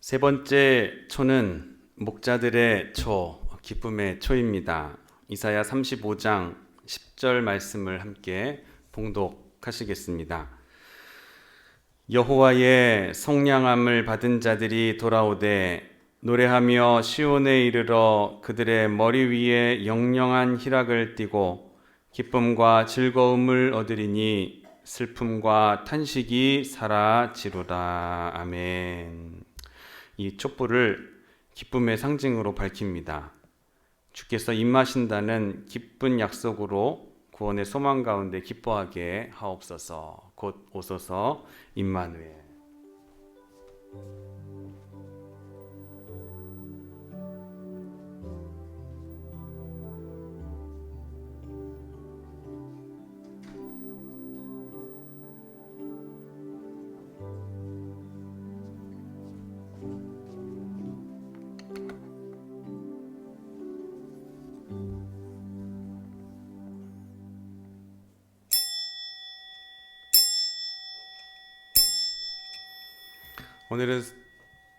세 번째 초는 목자들의 초, 기쁨의 초입니다. 이사야 35장 10절 말씀을 함께 봉독하시겠습니다. 여호와의 성량함을 받은 자들이 돌아오되 노래하며 시온에 이르러 그들의 머리 위에 영영한 희락을 띠고 기쁨과 즐거움을 얻으리니 슬픔과 탄식이 사라지로다. 아멘. 이 촛불을 기쁨의 상징으로 밝힙니다. 주께서 임하신다는 기쁜 약속으로 구원의 소망 가운데 기뻐하게 하옵소서. 곧 오소서 임마누엘.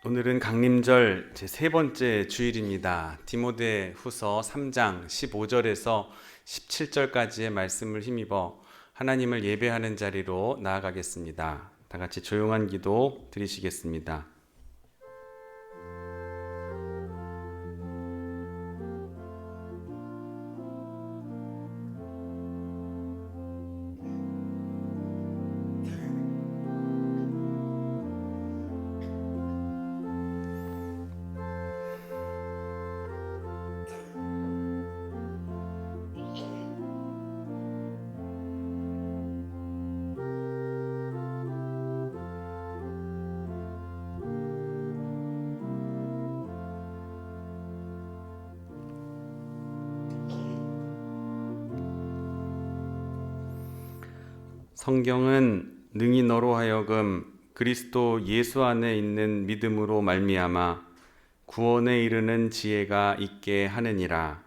오늘은 강림절 제 3번째 주일입니다. 디모데 후서 3장 15절에서 17절까지의 말씀을 힘입어 하나님을 예배하는 자리로 나아가겠습니다. 다 같이 조용한 기도 드리시겠습니다. 성경은 능히 너로 하여금 그리스도 예수 안에 있는 믿음으로 말미암아 구원에 이르는 지혜가 있게 하느니라.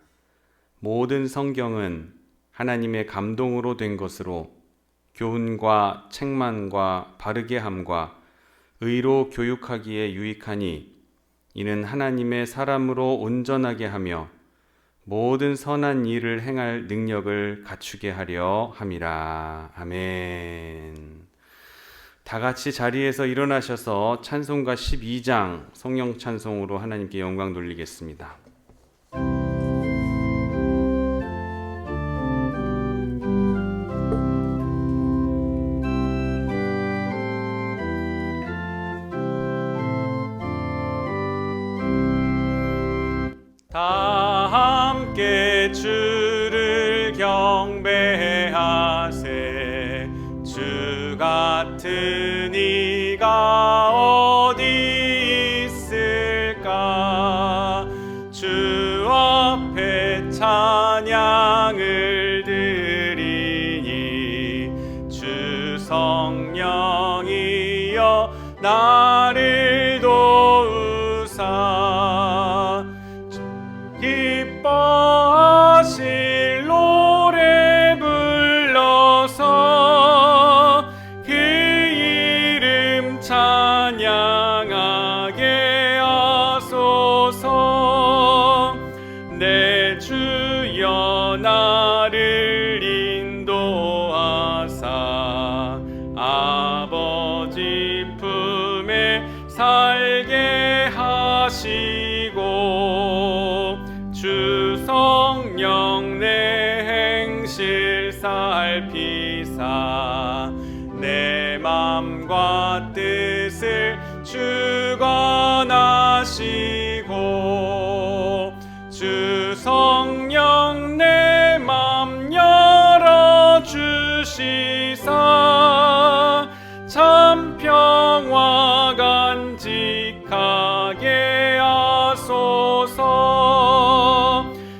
모든 성경은 하나님의 감동으로 된 것으로 교훈과 책망과 바르게 함과 의로 교육하기에 유익하니 이는 하나님의 사람으로 온전하게 하며 모든 선한 일을 행할 능력을 갖추게 하려 함이라. 아멘. 다 같이 자리에서 일어나셔서 찬송가 12장 성령 찬송으로 하나님께 영광 돌리겠습니다. 다 함께 주를 경배하세. 주 같은 이가 어디 있을까. 주 앞에 찬양을 드리니 주 성령이여 나를 도우사. 기뻐하실 노래 불러서 그 이름 찬양하게 하소서. 내 주여 나를 인도하사 아버지 품에 살게 하시고 주 성령 내 행실 살피사 내 맘과 뜻을 주관하시고 주 성령 내 맘 열어주시사 참 평화 간직하게 하소서.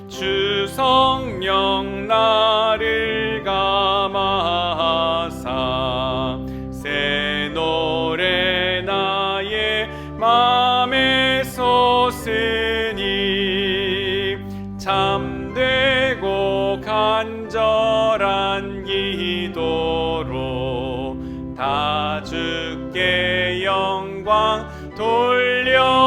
주 성령 나를 감화하사 새 노래 나의 맘에 솟으니 참되고 간절한 기도로 다 주께 영광 돌려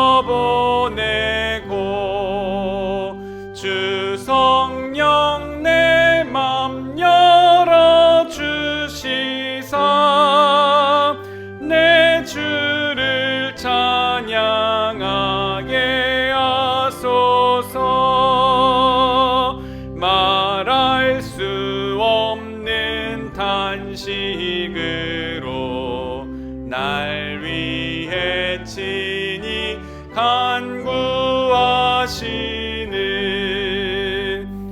양식으로 날 위해 친히 간구하시는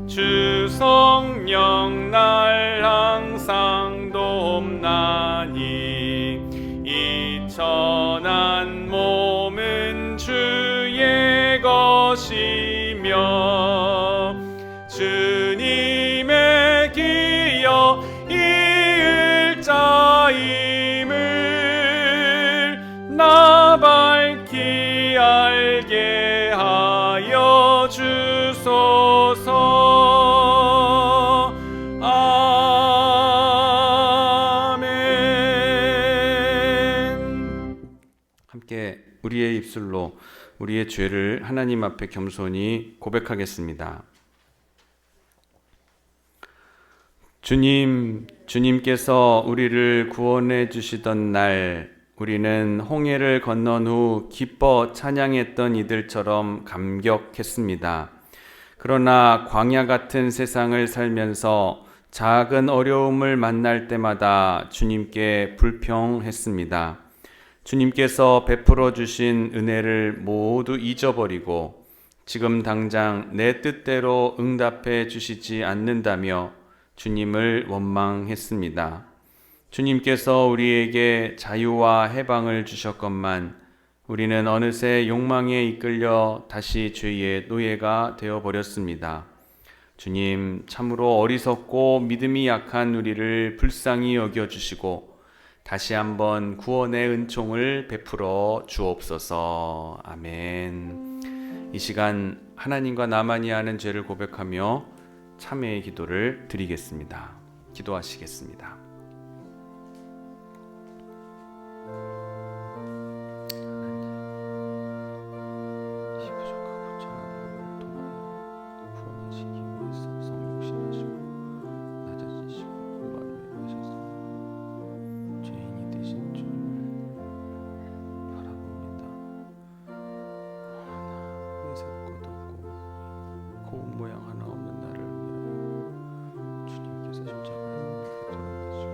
주 성령 날 항상 돕나니 이 천한 몸은 주의 것이며 주님의 기여 이을 자임을 나 밝히 알게 하여 주소서. 아멘. 함께 우리의 입술로 우리의 죄를 하나님 앞에 겸손히 고백하겠습니다. 주님께서 우리를 구원해 주시던 날 우리는 홍해를 건넌 후 기뻐 찬양했던 이들처럼 감격했습니다. 그러나 광야 같은 세상을 살면서 작은 어려움을 만날 때마다 주님께 불평했습니다. 주님께서 베풀어 주신 은혜를 모두 잊어버리고 지금 당장 내 뜻대로 응답해 주시지 않는다며 주님을 원망했습니다. 주님께서 우리에게 자유와 해방을 주셨건만 우리는 어느새 욕망에 이끌려 다시 죄의 노예가 되어버렸습니다. 주님, 참으로 어리석고 믿음이 약한 우리를 불쌍히 여겨주시고 다시 한번 구원의 은총을 베풀어 주옵소서. 아멘. 이 시간 하나님과 나만이 아는 죄를 고백하며 참회의 기도를 드리겠습니다. 기도하시겠습니다. 모양 하나 없는 나를 위하여 주님께서 십자가에 돌아가시고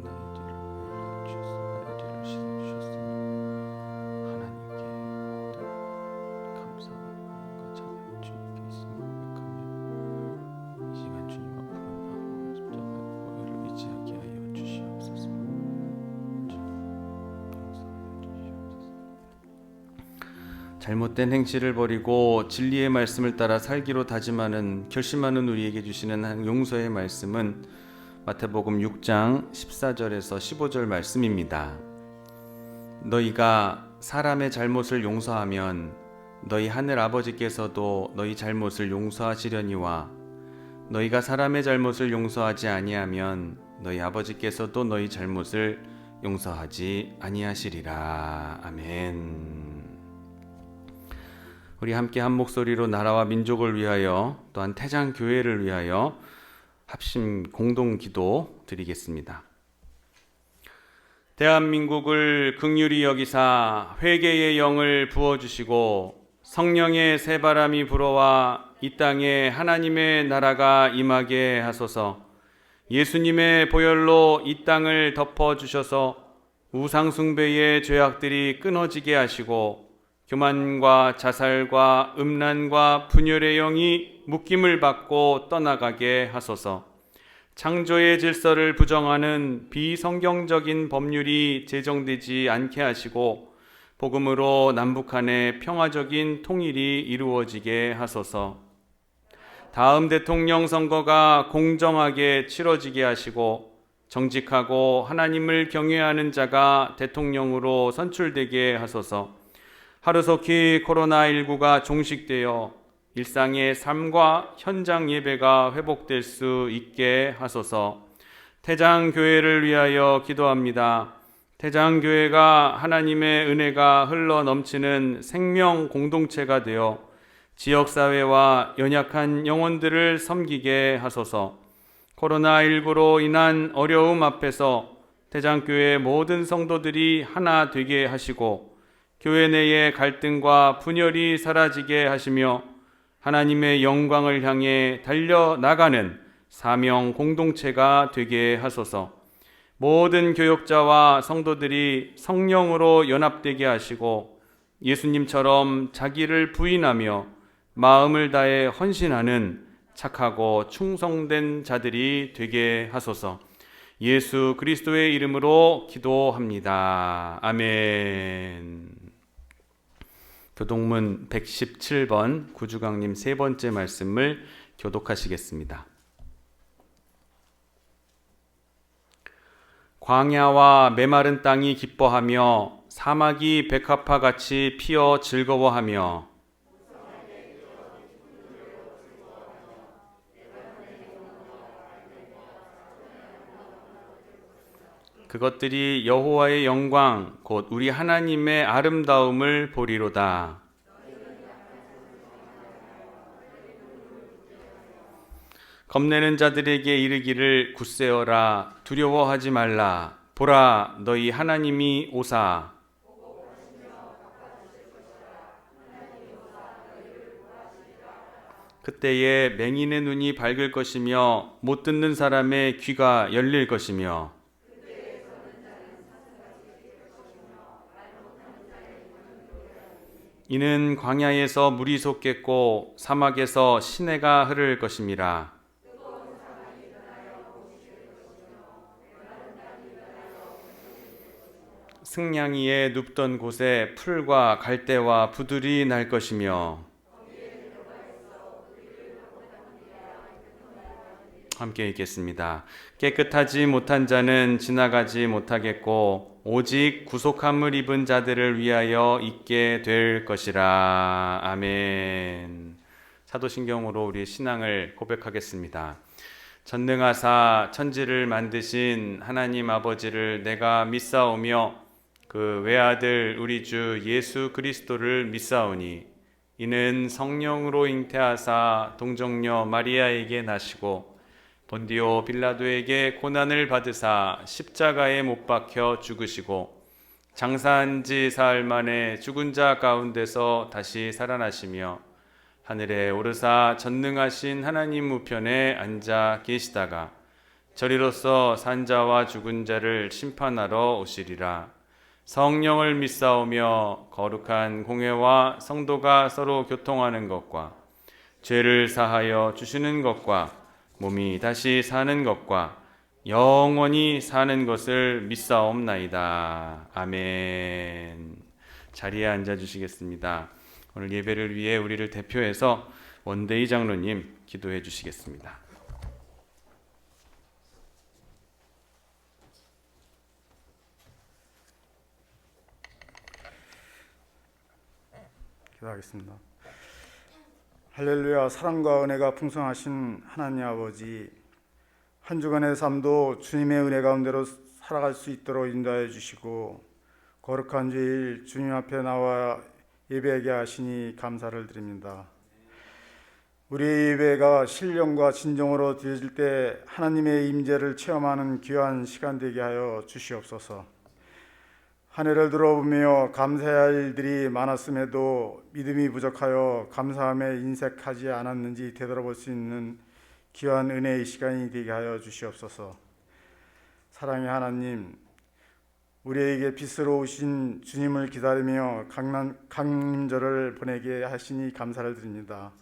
나의 죄를 씻어주셨으니 하나님께 모든 감사와 찬양이 주님께 있음을 고백하며 이 시간 주님 앞으로 나아가 십자가의 보혈을 의지하게 하여 주시옵소서. 잘못된 행실을 버리고 진리의 말씀을 따라 살기로 다짐하는 결심하는 우리에게 주시는 용서의 말씀은 마태복음 6장 14절에서 15절 말씀입니다. 너희가 사람의 잘못을 용서하면 너희 하늘 아버지께서도 너희 잘못을 용서하시려니와 너희가 사람의 잘못을 용서하지 아니하면 너희 아버지께서도 너희 잘못을 용서하지 아니하시리라. 아멘. 우리 함께 한 목소리로 나라와 민족을 위하여 또한 태장 교회를 위하여 합심 공동 기도 드리겠습니다. 대한민국을 긍휼히 여기사 회개의 영을 부어주시고 성령의 새바람이 불어와 이 땅에 하나님의 나라가 임하게 하소서. 예수님의 보혈로 이 땅을 덮어주셔서 우상숭배의 죄악들이 끊어지게 하시고 교만과 자살과 음란과 분열의 영이 묶임을 받고 떠나가게 하소서. 창조의 질서를 부정하는 비성경적인 법률이 제정되지 않게 하시고 복음으로 남북한의 평화적인 통일이 이루어지게 하소서. 다음 대통령 선거가 공정하게 치러지게 하시고 정직하고 하나님을 경외하는 자가 대통령으로 선출되게 하소서. 하루속히 코로나19가 종식되어 일상의 삶과 현장 예배가 회복될 수 있게 하소서. 태장교회를 위하여 기도합니다. 태장교회가 하나님의 은혜가 흘러 넘치는 생명 공동체가 되어 지역사회와 연약한 영혼들을 섬기게 하소서. 코로나19로 인한 어려움 앞에서 태장교회 모든 성도들이 하나 되게 하시고 교회 내의 갈등과 분열이 사라지게 하시며 하나님의 영광을 향해 달려나가는 사명 공동체가 되게 하소서. 모든 교역자와 성도들이 성령으로 연합되게 하시고 예수님처럼 자기를 부인하며 마음을 다해 헌신하는 착하고 충성된 자들이 되게 하소서. 예수 그리스도의 이름으로 기도합니다. 아멘. 교동문 117번 구주강님 세 번째 말씀을 교독하시겠습니다. 광야와 메마른 땅이 기뻐하며 사막이 백합화같이 피어 즐거워하며 그것들이 여호와의 영광 곧 우리 하나님의 아름다움을 보리로다. 겁내는 자들에게 이르기를 굳세어라 두려워하지 말라. 보라 너희 하나님이 오사. 그때에 맹인의 눈이 밝을 것이며 못 듣는 사람의 귀가 열릴 것이며 이는 광야에서 물이 솟겠고 사막에서 시내가 흐를 것임이라. 승냥이에 눕던 곳에 풀과 갈대와 부들이 날 것이며 함께 읽겠습니다. 깨끗하지 못한 자는 지나가지 못하겠고 오직 구속함을 입은 자들을 위하여 있게 될 것이라. 아멘. 사도신경으로 우리의 신앙을 고백하겠습니다. 전능하사 천지를 만드신 하나님 아버지를 내가 믿사오며 그 외아들 우리 주 예수 그리스도를 믿사오니 이는 성령으로 잉태하사 동정녀 마리아에게 나시고 본디오 빌라도에게 고난을 받으사 십자가에 못 박혀 죽으시고 장사한 지 사흘 만에 죽은 자 가운데서 다시 살아나시며 하늘에 오르사 전능하신 하나님 우편에 앉아 계시다가 저리로서 산 자와 죽은 자를 심판하러 오시리라. 성령을 믿사오며 거룩한 공회와 성도가 서로 교통하는 것과 죄를 사하여 주시는 것과 몸이 다시 사는 것과 영원히 사는 것을 믿사옵나이다. 아멘. 자리에 앉아주시겠습니다. 오늘 예배를 위해 우리를 대표해서 원대희 장로님 기도해 주시겠습니다. 기도하겠습니다. 할렐루야. 사랑과 은혜가 풍성하신 하나님 아버지, 한 주간의 삶도 주님의 은혜 가운데로 살아갈 수 있도록 인도하여 주시고 거룩한 주일 주님 앞에 나와 예배하게 하시니 감사를 드립니다. 우리의 예배가 신령과 진정으로 드려질 때 하나님의 임재를 체험하는 귀한 시간 되게 하여 주시옵소서. 한 해를 들어보며 감사할 일들이 많았음에도 믿음이 부족하여 감사함에 인색하지 않았는지 되돌아볼 수 있는 귀한 은혜의 시간이 되게 하여 주시옵소서. 사랑의 하나님, 우리에게 빛으로 오신 주님을 기다리며 강림절을 보내게 하시니 감사를 드립니다.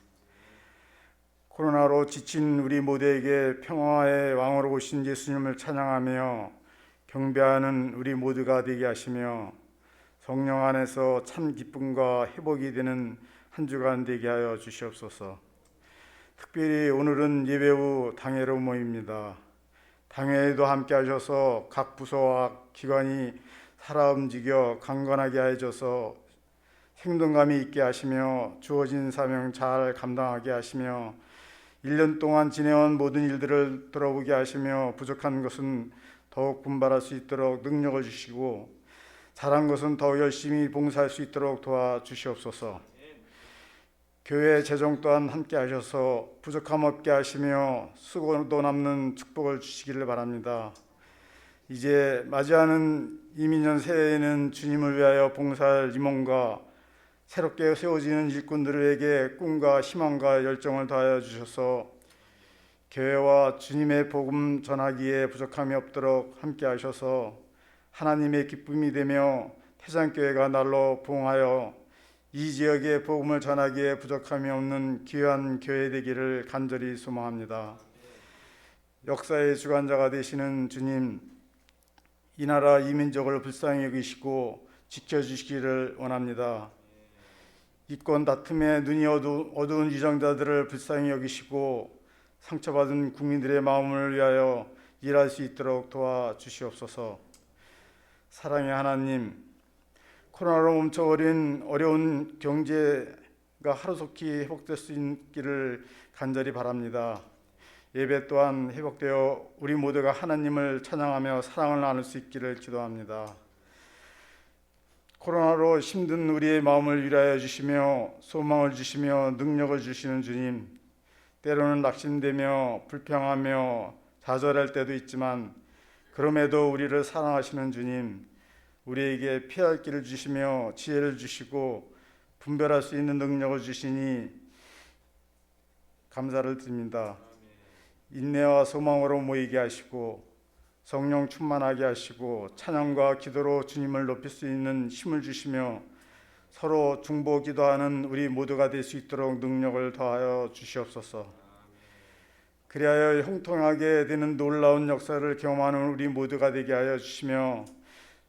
코로나로 지친 우리 모두에게 평화의 왕으로 오신 예수님을 찬양하며 경배하는 우리 모두가 되게 하시며 성령 안에서 참 기쁨과 회복이 되는 한 주간 되게 하여 주시옵소서. 특별히 오늘은 예배 후 당회로 모입니다. 당회에도 함께 하셔서 각 부서와 기관이 살아 움직여 강건하게 하셔서 생동감이 있게 하시며 주어진 사명 잘 감당하게 하시며 1년 동안 지내온 모든 일들을 돌아보게 하시며 부족한 것은 더욱 분발할 수 있도록 능력을 주시고 잘한 것은 더 열심히 봉사할 수 있도록 도와주시옵소서. 교회 재정 또한 함께 하셔서 부족함 없게 하시며 수고도 남는 축복을 주시기를 바랍니다. 이제 맞이하는 이민년 새해에는 주님을 위하여 봉사할 임원과 새롭게 세워지는 일꾼들에게 꿈과 희망과 열정을 더하여 주셔서 교회와 주님의 복음 전하기에 부족함이 없도록 함께 하셔서 하나님의 기쁨이 되며 태장교회가 날로 부흥하여 이 지역의 복음을 전하기에 부족함이 없는 귀한 교회 되기를 간절히 소망합니다. 역사의 주관자가 되시는 주님, 이 나라 이 민족을 불쌍히 여기시고 지켜주시기를 원합니다. 이권 다툼에 눈이 어두운 위정자들을 불쌍히 여기시고 상처받은 국민들의 마음을 위하여 일할 수 있도록 도와주시옵소서. 사랑의 하나님, 코로나로 멈춰버린 어려운 경제가 하루속히 회복될 수 있기를 간절히 바랍니다. 예배 또한 회복되어 우리 모두가 하나님을 찬양하며 사랑을 나눌 수 있기를 기도합니다. 코로나로 힘든 우리의 마음을 위로하여 주시며 소망을 주시며 능력을 주시는 주님, 때로는 낙심되며 불평하며 좌절할 때도 있지만 그럼에도 우리를 사랑하시는 주님, 우리에게 피할 길을 주시며 지혜를 주시고 분별할 수 있는 능력을 주시니 감사를 드립니다. 인내와 소망으로 모이게 하시고 성령 충만하게 하시고 찬양과 기도로 주님을 높일 수 있는 힘을 주시며 서로 중보 기도하는 우리 모두가 될 수 있도록 능력을 더하여 주시옵소서. 그리하여 형통하게 되는 놀라운 역사를 경험하는 우리 모두가 되게 하여 주시며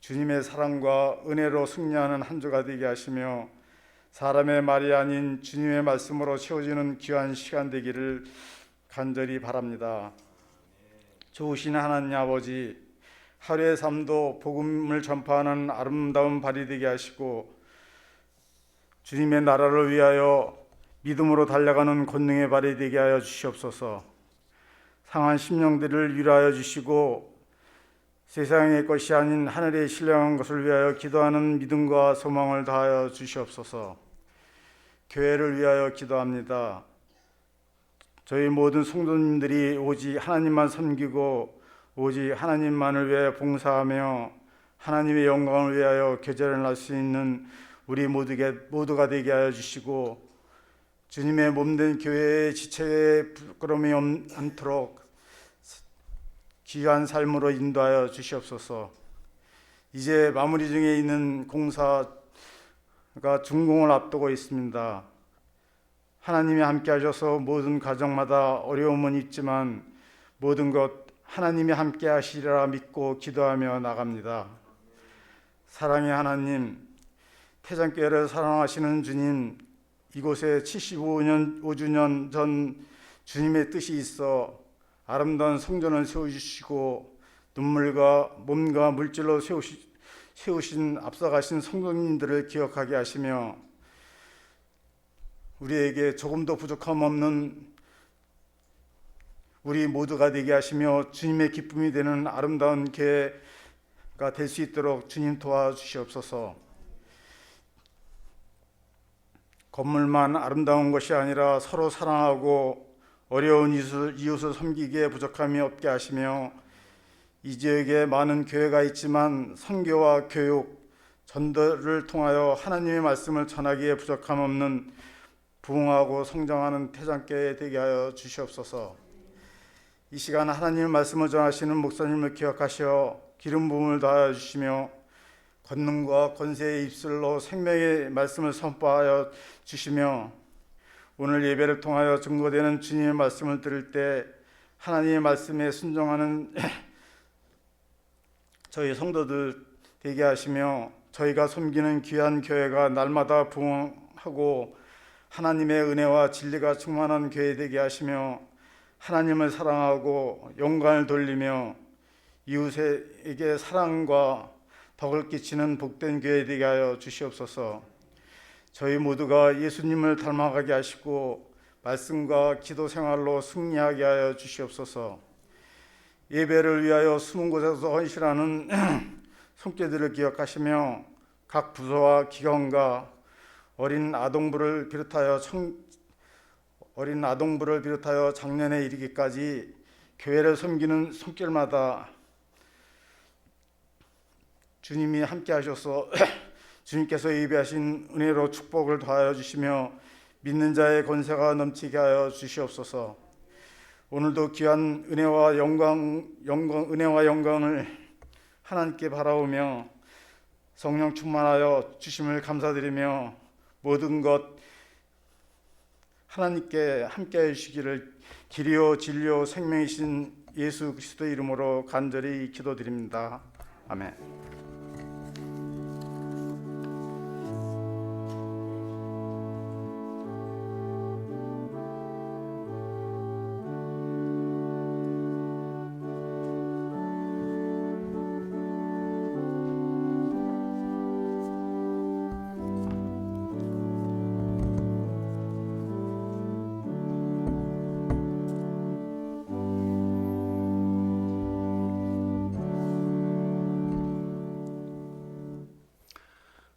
주님의 사랑과 은혜로 승리하는 한 주가 되게 하시며 사람의 말이 아닌 주님의 말씀으로 채워지는 귀한 시간 되기를 간절히 바랍니다. 좋으신 하나님 아버지, 하루의 삶도 복음을 전파하는 아름다운 발이 되게 하시고 주님의 나라를 위하여 믿음으로 달려가는 권능의 발이 되게 하여 주시옵소서. 상한 심령들을 위로하여 주시고 세상의 것이 아닌 하늘에 신령한 것을 위하여 기도하는 믿음과 소망을 다하여 주시옵소서. 교회를 위하여 기도합니다. 저희 모든 성도님들이 오직 하나님만 섬기고 오직 하나님만을 위하여 봉사하며 하나님의 영광을 위하여 계절을 날 수 있는 우리 모두가 되게 하여 주시고 주님의 몸된 교회의 지체에 부끄러움이 않도록 귀한 삶으로 인도하여 주시옵소서. 이제 마무리 중에 있는 공사가 준공을 앞두고 있습니다. 하나님이 함께 하셔서 모든 가정마다 어려움은 있지만 모든 것 하나님이 함께 하시리라 믿고 기도하며 나갑니다. 사랑의 하나님, 태장교회를 사랑하시는 주님, 이곳에 75주년 전 주님의 뜻이 있어 아름다운 성전을 세우시고 눈물과 몸과 물질로 세우신 앞서가신 성도님들을 기억하게 하시며 우리에게 조금도 부족함 없는 우리 모두가 되게 하시며 주님의 기쁨이 되는 아름다운 교회가 될 수 있도록 주님 도와주시옵소서. 건물만 아름다운 것이 아니라 서로 사랑하고 어려운 이웃을 섬기기에 부족함이 없게 하시며 이 지역에 많은 교회가 있지만 선교와 교육, 전도를 통하여 하나님의 말씀을 전하기에 부족함 없는 부흥하고 성장하는 태장교회 되게 하여 주시옵소서. 이 시간 하나님의 말씀을 전하시는 목사님을 기억하시어 기름 부음을 다하여 주시며 권능과 권세의 입술로 생명의 말씀을 선포하여 주시며 오늘 예배를 통하여 증거되는 주님의 말씀을 들을 때 하나님의 말씀에 순종하는 저희 성도들 되게 하시며 저희가 섬기는 귀한 교회가 날마다 부흥하고 하나님의 은혜와 진리가 충만한 교회 되게 하시며 하나님을 사랑하고 영광을 돌리며 이웃에게 사랑과 덕을 끼치는 복된 교회 되게 하여 주시옵소서. 저희 모두가 예수님을 닮아가게 하시고 말씀과 기도 생활로 승리하게 하여 주시옵소서. 예배를 위하여 숨은 곳에서 헌신하는 손길들을 기억하시며 각 부서와 기관과 어린 아동부를 비롯하여 작년에 이르기까지 교회를 섬기는 손길마다 주님이 함께 하셔서 주님께서 예배하신 은혜로 축복을 더하여 주시며 믿는 자의 권세가 넘치게 하여 주시옵소서. 오늘도 귀한 은혜와 영광을 하나님께 바라오며 성령 충만하여 주심을 감사드리며 모든 것 하나님께 함께해 주시기를 길이요 진리요 생명이신 예수 그리스도 이름으로 간절히 기도드립니다. 아멘.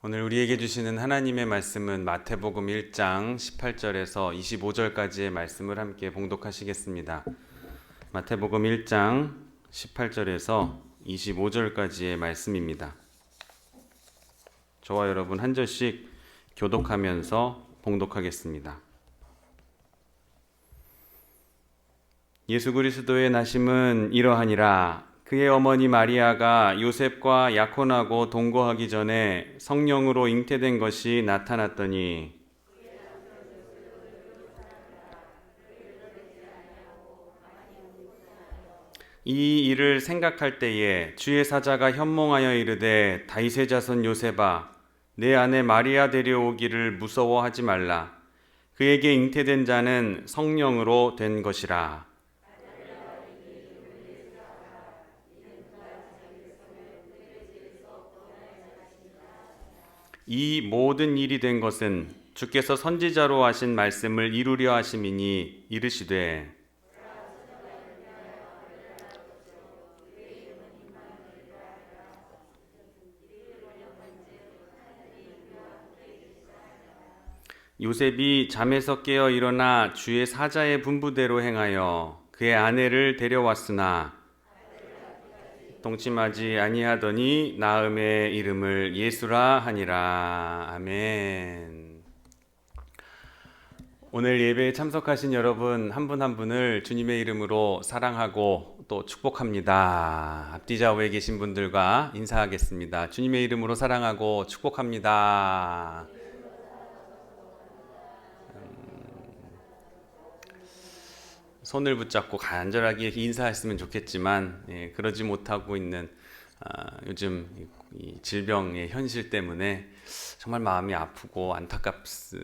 오늘 우리에게 주시는 하나님의 말씀은 마태복음 1장 18절에서 25절까지의 말씀을 함께 봉독하시겠습니다. 마태복음 1장 18절에서 25절까지의 말씀입니다. 저와 여러분 한 절씩 교독하면서 봉독하겠습니다. 예수 그리스도의 나심은 이러하니라. 그의 어머니 마리아가 요셉과 약혼하고 동거하기 전에 성령으로 잉태된 것이 나타났더니 이 일을 생각할 때에 주의 사자가 현몽하여 이르되 다윗의 자손 요셉아 내 아내 마리아 데려오기를 무서워하지 말라. 그에게 잉태된 자는 성령으로 된 것이라. 이 모든 일이 된 것은 주께서 선지자로 하신 말씀을 이루려 하심이니 이르시되 요셉이 잠에서 깨어 일어나 주의 사자의 분부대로 행하여 그의 아내를 데려왔으나 동침하지 아니하더니 나음의 이름을 예수라 하니라. 아멘. 오늘 예배에 참석하신 여러분 한 분 한 분을 주님의 이름으로 사랑하고 또 축복합니다. 앞뒤 좌우에 계신 분들과 인사하겠습니다. 주님의 이름으로 사랑하고 축복합니다. 손을 붙잡고 간절하게 인사했으면 좋겠지만 그러지 못하고 있는 요즘 이 질병의 현실 때문에 정말 마음이 아프고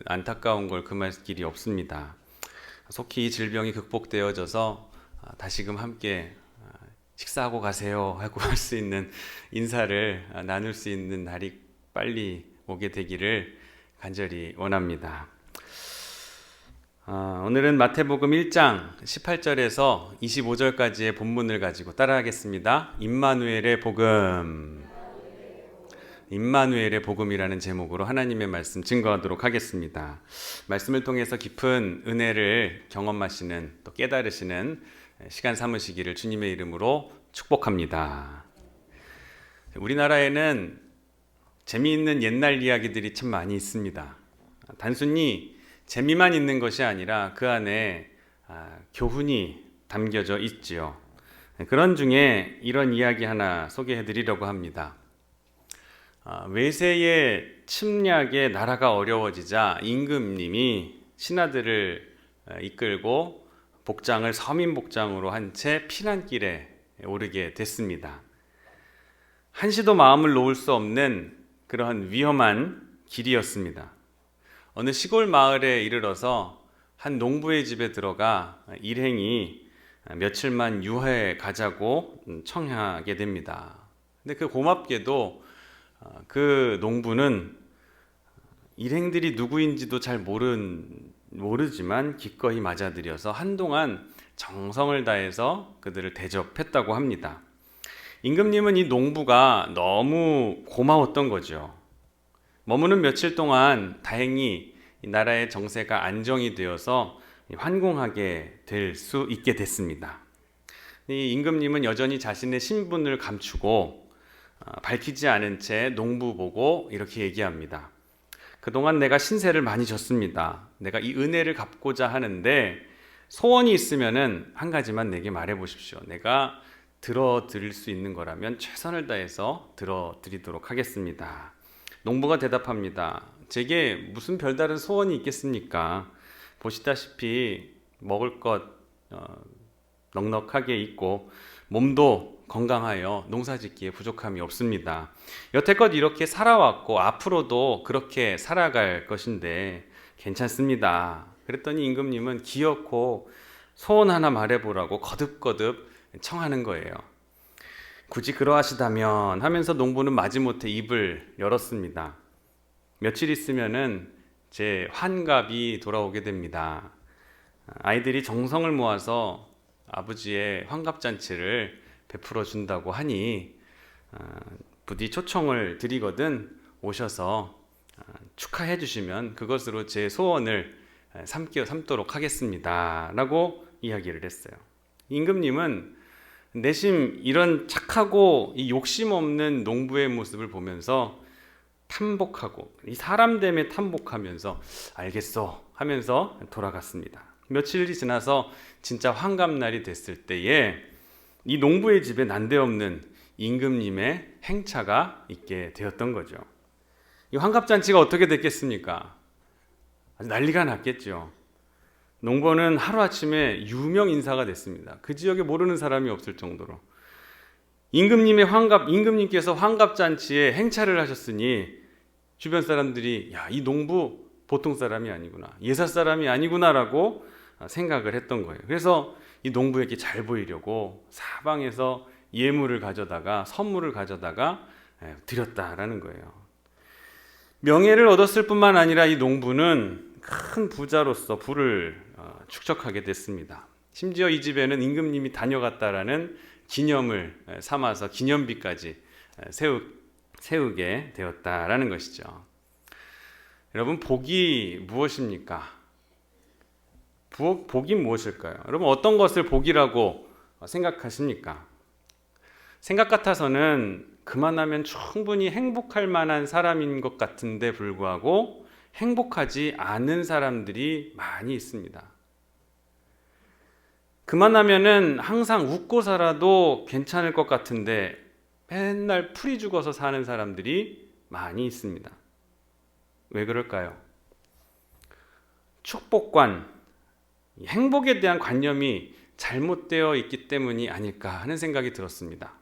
안타까운 걸 금할 길이 없습니다. 속히 이 질병이 극복되어져서 다시금 함께 식사하고 가세요 하고 할 수 있는 인사를 나눌 수 있는 날이 빨리 오게 되기를 간절히 원합니다. 오늘은 마태복음 1장 18절에서 25절까지의 본문을 가지고 따라하겠습니다. 임마누엘의 복음. 임마누엘의 복음이라는 제목으로 하나님의 말씀 증거하도록 하겠습니다. 말씀을 통해서 깊은 은혜를 경험하시는 또 깨달으시는 시간 삼으시기를 주님의 이름으로 축복합니다. 우리나라에는 재미있는 옛날 이야기들이 참 많이 있습니다. 단순히 재미만 있는 것이 아니라 그 안에 교훈이 담겨져 있지요. 그런 중에 이런 이야기 하나 소개해 드리려고 합니다. 외세의 침략에 나라가 어려워지자 임금님이 신하들을 이끌고 복장을 서민 복장으로 한 채 피난길에 오르게 됐습니다. 한시도 마음을 놓을 수 없는 그러한 위험한 길이었습니다. 어느 시골 마을에 이르러서 한 농부의 집에 들어가 일행이 며칠만 유하에 가자고 청하게 됩니다. 근데 그 고맙게도 그 농부는 일행들이 누구인지도 잘 모르지만 기꺼이 맞아들여서 한동안 정성을 다해서 그들을 대접했다고 합니다. 임금님은 이 농부가 너무 고마웠던 거죠. 머무는 며칠 동안 다행히 이 나라의 정세가 안정이 되어서 환공하게 될 수 있게 됐습니다. 이 임금님은 여전히 자신의 신분을 감추고 밝히지 않은 채 농부 보고 이렇게 얘기합니다. 그동안 내가 신세를 많이 졌습니다. 내가 이 은혜를 갚고자 하는데 소원이 있으면은 한 가지만 내게 말해 보십시오. 내가 들어드릴 수 있는 거라면 최선을 다해서 들어드리도록 하겠습니다. 농부가 대답합니다. 제게 무슨 별다른 소원이 있겠습니까? 보시다시피 먹을 것 넉넉하게 있고 몸도 건강하여 농사짓기에 부족함이 없습니다. 여태껏 이렇게 살아왔고 앞으로도 그렇게 살아갈 것인데 괜찮습니다. 그랬더니 임금님은 기어코 소원 하나 말해보라고 거듭거듭 청하는 거예요. 굳이 그러하시다면 하면서 농부는 마지못해 입을 열었습니다. 며칠 있으면은 제 환갑이 돌아오게 됩니다. 아이들이 정성을 모아서 아버지의 환갑잔치를 베풀어 준다고 하니 부디 초청을 드리거든 오셔서 축하해 주시면 그것으로 제 소원을 삼도록 하겠습니다 라고 이야기를 했어요. 임금님은 내심 이런 착하고 이 욕심 없는 농부의 모습을 보면서 탐복하고 이 사람됨에 탐복하면서 알겠어 하면서 돌아갔습니다. 며칠이 지나서 진짜 환갑날이 됐을 때에 이 농부의 집에 난데없는 임금님의 행차가 있게 되었던 거죠. 이 환갑잔치가 어떻게 됐겠습니까? 아주 난리가 났겠죠. 농부는 하루아침에 유명 인사가 됐습니다. 그 지역에 모르는 사람이 없을 정도로. 임금님께서 환갑잔치에 행차를 하셨으니 주변 사람들이 야, 이 농부 보통 사람이 아니구나, 예사 사람이 아니구나라고 생각을 했던 거예요. 그래서 이 농부에게 잘 보이려고 사방에서 예물을 가져다가 선물을 가져다가 드렸다라는 거예요. 명예를 얻었을 뿐만 아니라 이 농부는 큰 부자로서 부를 축적하게 됐습니다. 심지어 이 집에는 임금님이 다녀갔다라는 기념을 삼아서 기념비까지 세우게 되었다라는 것이죠. 여러분, 복이 무엇입니까? 복이 무엇일까요? 여러분, 어떤 것을 복이라고 생각하십니까? 생각 같아서는 그만하면 충분히 행복할 만한 사람인 것 같은데 불구하고 행복하지 않은 사람들이 많이 있습니다. 그만하면은 항상 웃고 살아도 괜찮을 것 같은데 맨날 풀이 죽어서 사는 사람들이 많이 있습니다. 왜 그럴까요? 축복관, 행복에 대한 관념이 잘못되어 있기 때문이 아닐까 하는 생각이 들었습니다.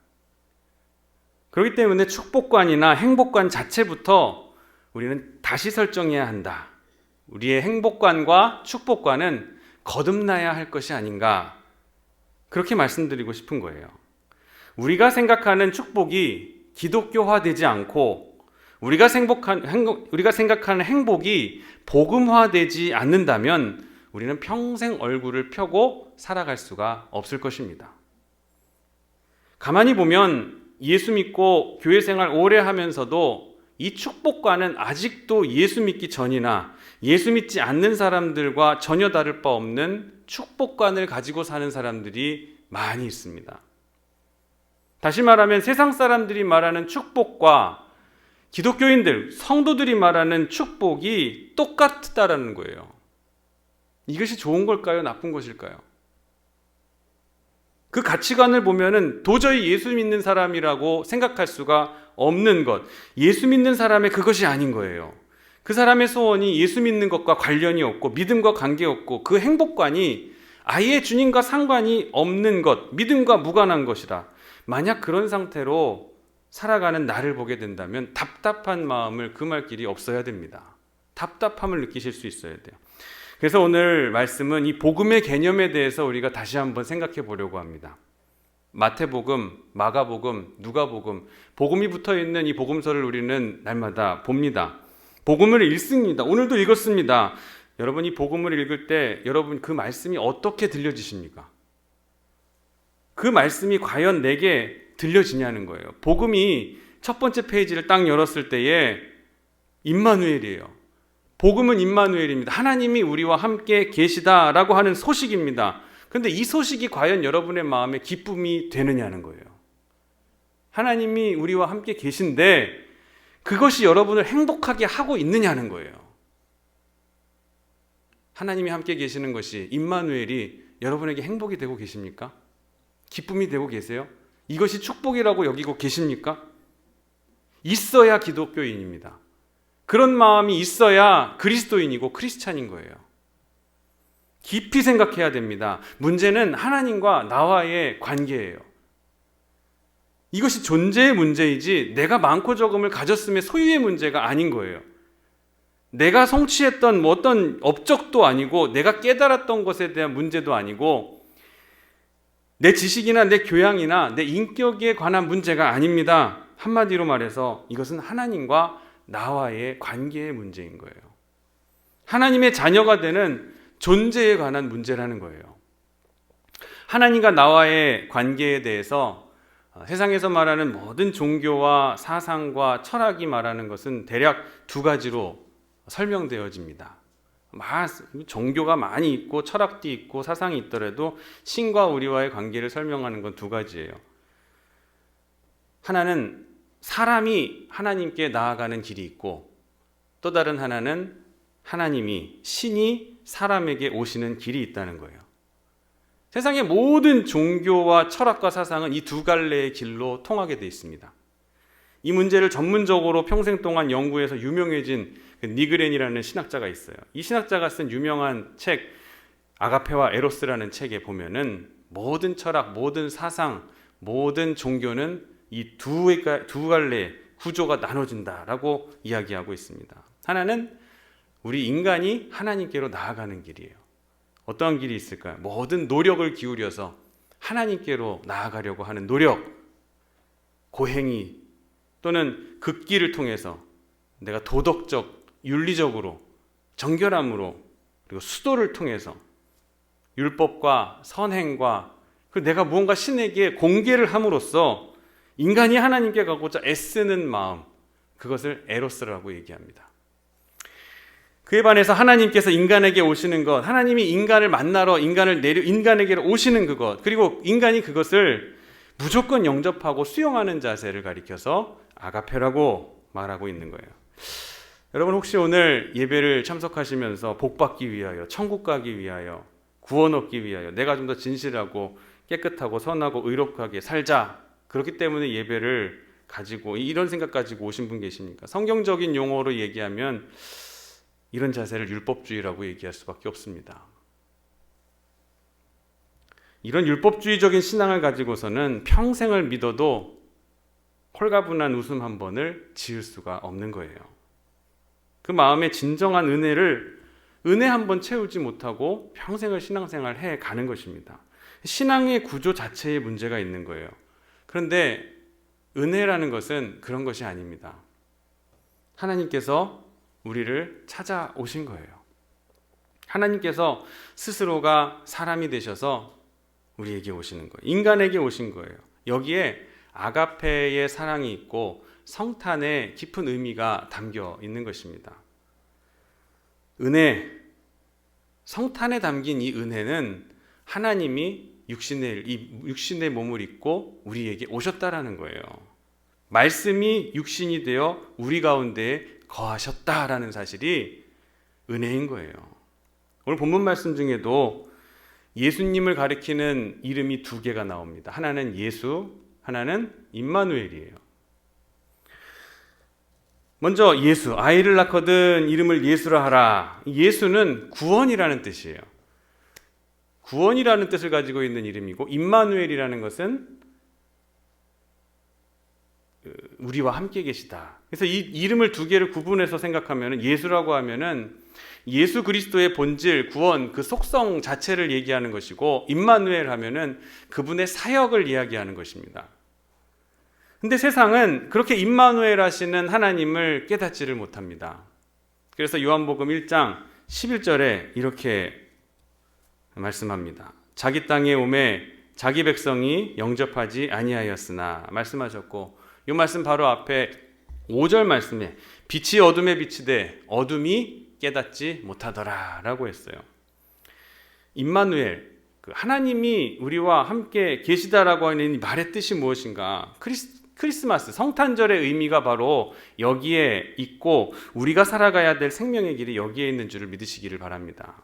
그렇기 때문에 축복관이나 행복관 자체부터 우리는 다시 설정해야 한다. 우리의 행복관과 축복관은 거듭나야 할 것이 아닌가, 그렇게 말씀드리고 싶은 거예요. 우리가 생각하는 축복이 기독교화되지 않고 우리가 생각하는 행복이 복음화되지 않는다면 우리는 평생 얼굴을 펴고 살아갈 수가 없을 것입니다. 가만히 보면 예수 믿고 교회 생활 오래 하면서도 이 축복과는 아직도 예수 믿기 전이나 예수 믿지 않는 사람들과 전혀 다를 바 없는 축복관을 가지고 사는 사람들이 많이 있습니다. 다시 말하면 세상 사람들이 말하는 축복과 기독교인들, 성도들이 말하는 축복이 똑같다라는 거예요. 이것이 좋은 걸까요? 나쁜 것일까요? 그 가치관을 보면은 도저히 예수 믿는 사람이라고 생각할 수가 없는 것, 예수 믿는 사람의 그것이 아닌 거예요. 그 사람의 소원이 예수 믿는 것과 관련이 없고 믿음과 관계없고 그 행복관이 아예 주님과 상관이 없는 것, 믿음과 무관한 것이다. 만약 그런 상태로 살아가는 나를 보게 된다면 답답한 마음을 금할 길이 없어야 됩니다. 답답함을 느끼실 수 있어야 돼요. 그래서 오늘 말씀은 이 복음의 개념에 대해서 우리가 다시 한번 생각해 보려고 합니다. 마태복음, 마가복음, 누가복음, 복음이 붙어 있는 이 복음서를 우리는 날마다 봅니다. 복음을 읽습니다. 오늘도 읽었습니다. 여러분, 이 복음을 읽을 때 여러분 그 말씀이 어떻게 들려지십니까? 그 말씀이 과연 내게 들려지냐는 거예요. 복음이 첫 번째 페이지를 딱 열었을 때에 임마누엘이에요. 복음은 임마누엘입니다. 하나님이 우리와 함께 계시다라고 하는 소식입니다. 그런데 이 소식이 과연 여러분의 마음에 기쁨이 되느냐는 거예요. 하나님이 우리와 함께 계신데 그것이 여러분을 행복하게 하고 있느냐는 거예요. 하나님이 함께 계시는 것이 임마누엘이 여러분에게 행복이 되고 계십니까? 기쁨이 되고 계세요? 이것이 축복이라고 여기고 계십니까? 있어야 기독교인입니다. 그런 마음이 있어야 그리스도인이고 크리스찬인 거예요. 깊이 생각해야 됩니다. 문제는 하나님과 나와의 관계예요. 이것이 존재의 문제이지 내가 많고 적음을 가졌음의 소유의 문제가 아닌 거예요. 내가 성취했던 어떤 업적도 아니고 내가 깨달았던 것에 대한 문제도 아니고 내 지식이나 내 교양이나 내 인격에 관한 문제가 아닙니다. 한마디로 말해서 이것은 하나님과 나와의 관계의 문제인 거예요. 하나님의 자녀가 되는 존재에 관한 문제라는 거예요. 하나님과 나와의 관계에 대해서 세상에서 말하는 모든 종교와 사상과 철학이 말하는 것은 대략 두 가지로 설명되어집니다. 종교가 많이 있고 철학도 있고 사상이 있더라도 신과 우리와의 관계를 설명하는 건 두 가지예요. 하나는 사람이 하나님께 나아가는 길이 있고 또 다른 하나는 하나님이 신이 사람에게 오시는 길이 있다는 거예요. 세상의 모든 종교와 철학과 사상은 이 두 갈래의 길로 통하게 되어 있습니다. 이 문제를 전문적으로 평생 동안 연구해서 유명해진 니그렌이라는 신학자가 있어요. 이 신학자가 쓴 유명한 책 아가페와 에로스라는 책에 보면은 모든 철학, 모든 사상, 모든 종교는 이 두 갈래의 구조가 나눠진다라고 이야기하고 있습니다. 하나는 우리 인간이 하나님께로 나아가는 길이에요. 어떠한 길이 있을까요? 모든 노력을 기울여서 하나님께로 나아가려고 하는 노력, 고행이 또는 극기를 통해서 내가 도덕적, 윤리적으로, 정결함으로 그리고 수도를 통해서 율법과 선행과 그리고 내가 무언가 신에게 공개를 함으로써 인간이 하나님께 가고자 애쓰는 마음, 그것을 에로스라고 얘기합니다. 그에 반해서 하나님께서 인간에게 오시는 것, 하나님이 인간을 만나러 인간에게로 오시는 그것, 그리고 인간이 그것을 무조건 영접하고 수용하는 자세를 가리켜서 아가페라고 말하고 있는 거예요. 여러분 혹시 오늘 예배를 참석하시면서 복받기 위하여, 천국 가기 위하여, 구원 얻기 위하여 내가 좀 더 진실하고 깨끗하고 선하고 의롭게 살자, 그렇기 때문에 예배를 가지고 이런 생각 가지고 오신 분 계십니까? 성경적인 용어로 얘기하면 이런 자세를 율법주의라고 얘기할 수밖에 없습니다. 이런 율법주의적인 신앙을 가지고서는 평생을 믿어도 홀가분한 웃음 한 번을 지을 수가 없는 거예요. 그 마음의 진정한 은혜 한 번 채우지 못하고 평생을 신앙생활 해 가는 것입니다. 신앙의 구조 자체에 문제가 있는 거예요. 그런데 은혜라는 것은 그런 것이 아닙니다. 하나님께서 우리를 찾아오신 거예요. 하나님께서 스스로가 사람이 되셔서 우리에게 오시는 거예요. 인간에게 오신 거예요. 여기에 아가페의 사랑이 있고 성탄의 깊은 의미가 담겨 있는 것입니다. 은혜, 성탄에 담긴 이 은혜는 하나님이 육신의 몸을 입고 우리에게 오셨다라는 거예요. 말씀이 육신이 되어 우리 가운데 거하셨다라는 사실이 은혜인 거예요. 오늘 본문 말씀 중에도 예수님을 가리키는 이름이 두 개가 나옵니다. 하나는 예수, 하나는 임마누엘이에요. 먼저 예수, 아이를 낳거든 이름을 예수라 하라. 예수는 구원이라는 뜻이에요. 구원이라는 뜻을 가지고 있는 이름이고, 임마누엘이라는 것은 우리와 함께 계시다. 그래서 이 이름을 두 개를 구분해서 생각하면 예수라고 하면은 예수 그리스도의 본질, 구원, 그 속성 자체를 얘기하는 것이고, 임마누엘 하면은 그분의 사역을 이야기하는 것입니다. 근데 세상은 그렇게 임마누엘 하시는 하나님을 깨닫지를 못합니다. 그래서 요한복음 1장 11절에 이렇게 말씀합니다. 자기 땅에 오매 자기 백성이 영접하지 아니하였으나 말씀하셨고, 이 말씀 바로 앞에 5절 말씀에 빛이 어둠에 비치되 어둠이 깨닫지 못하더라 라고 했어요. 임마누엘, 하나님이 우리와 함께 계시다라고 하는 이 말의 뜻이 무엇인가? 크리스마스, 성탄절의 의미가 바로 여기에 있고 우리가 살아가야 될 생명의 길이 여기에 있는 줄을 믿으시기를 바랍니다.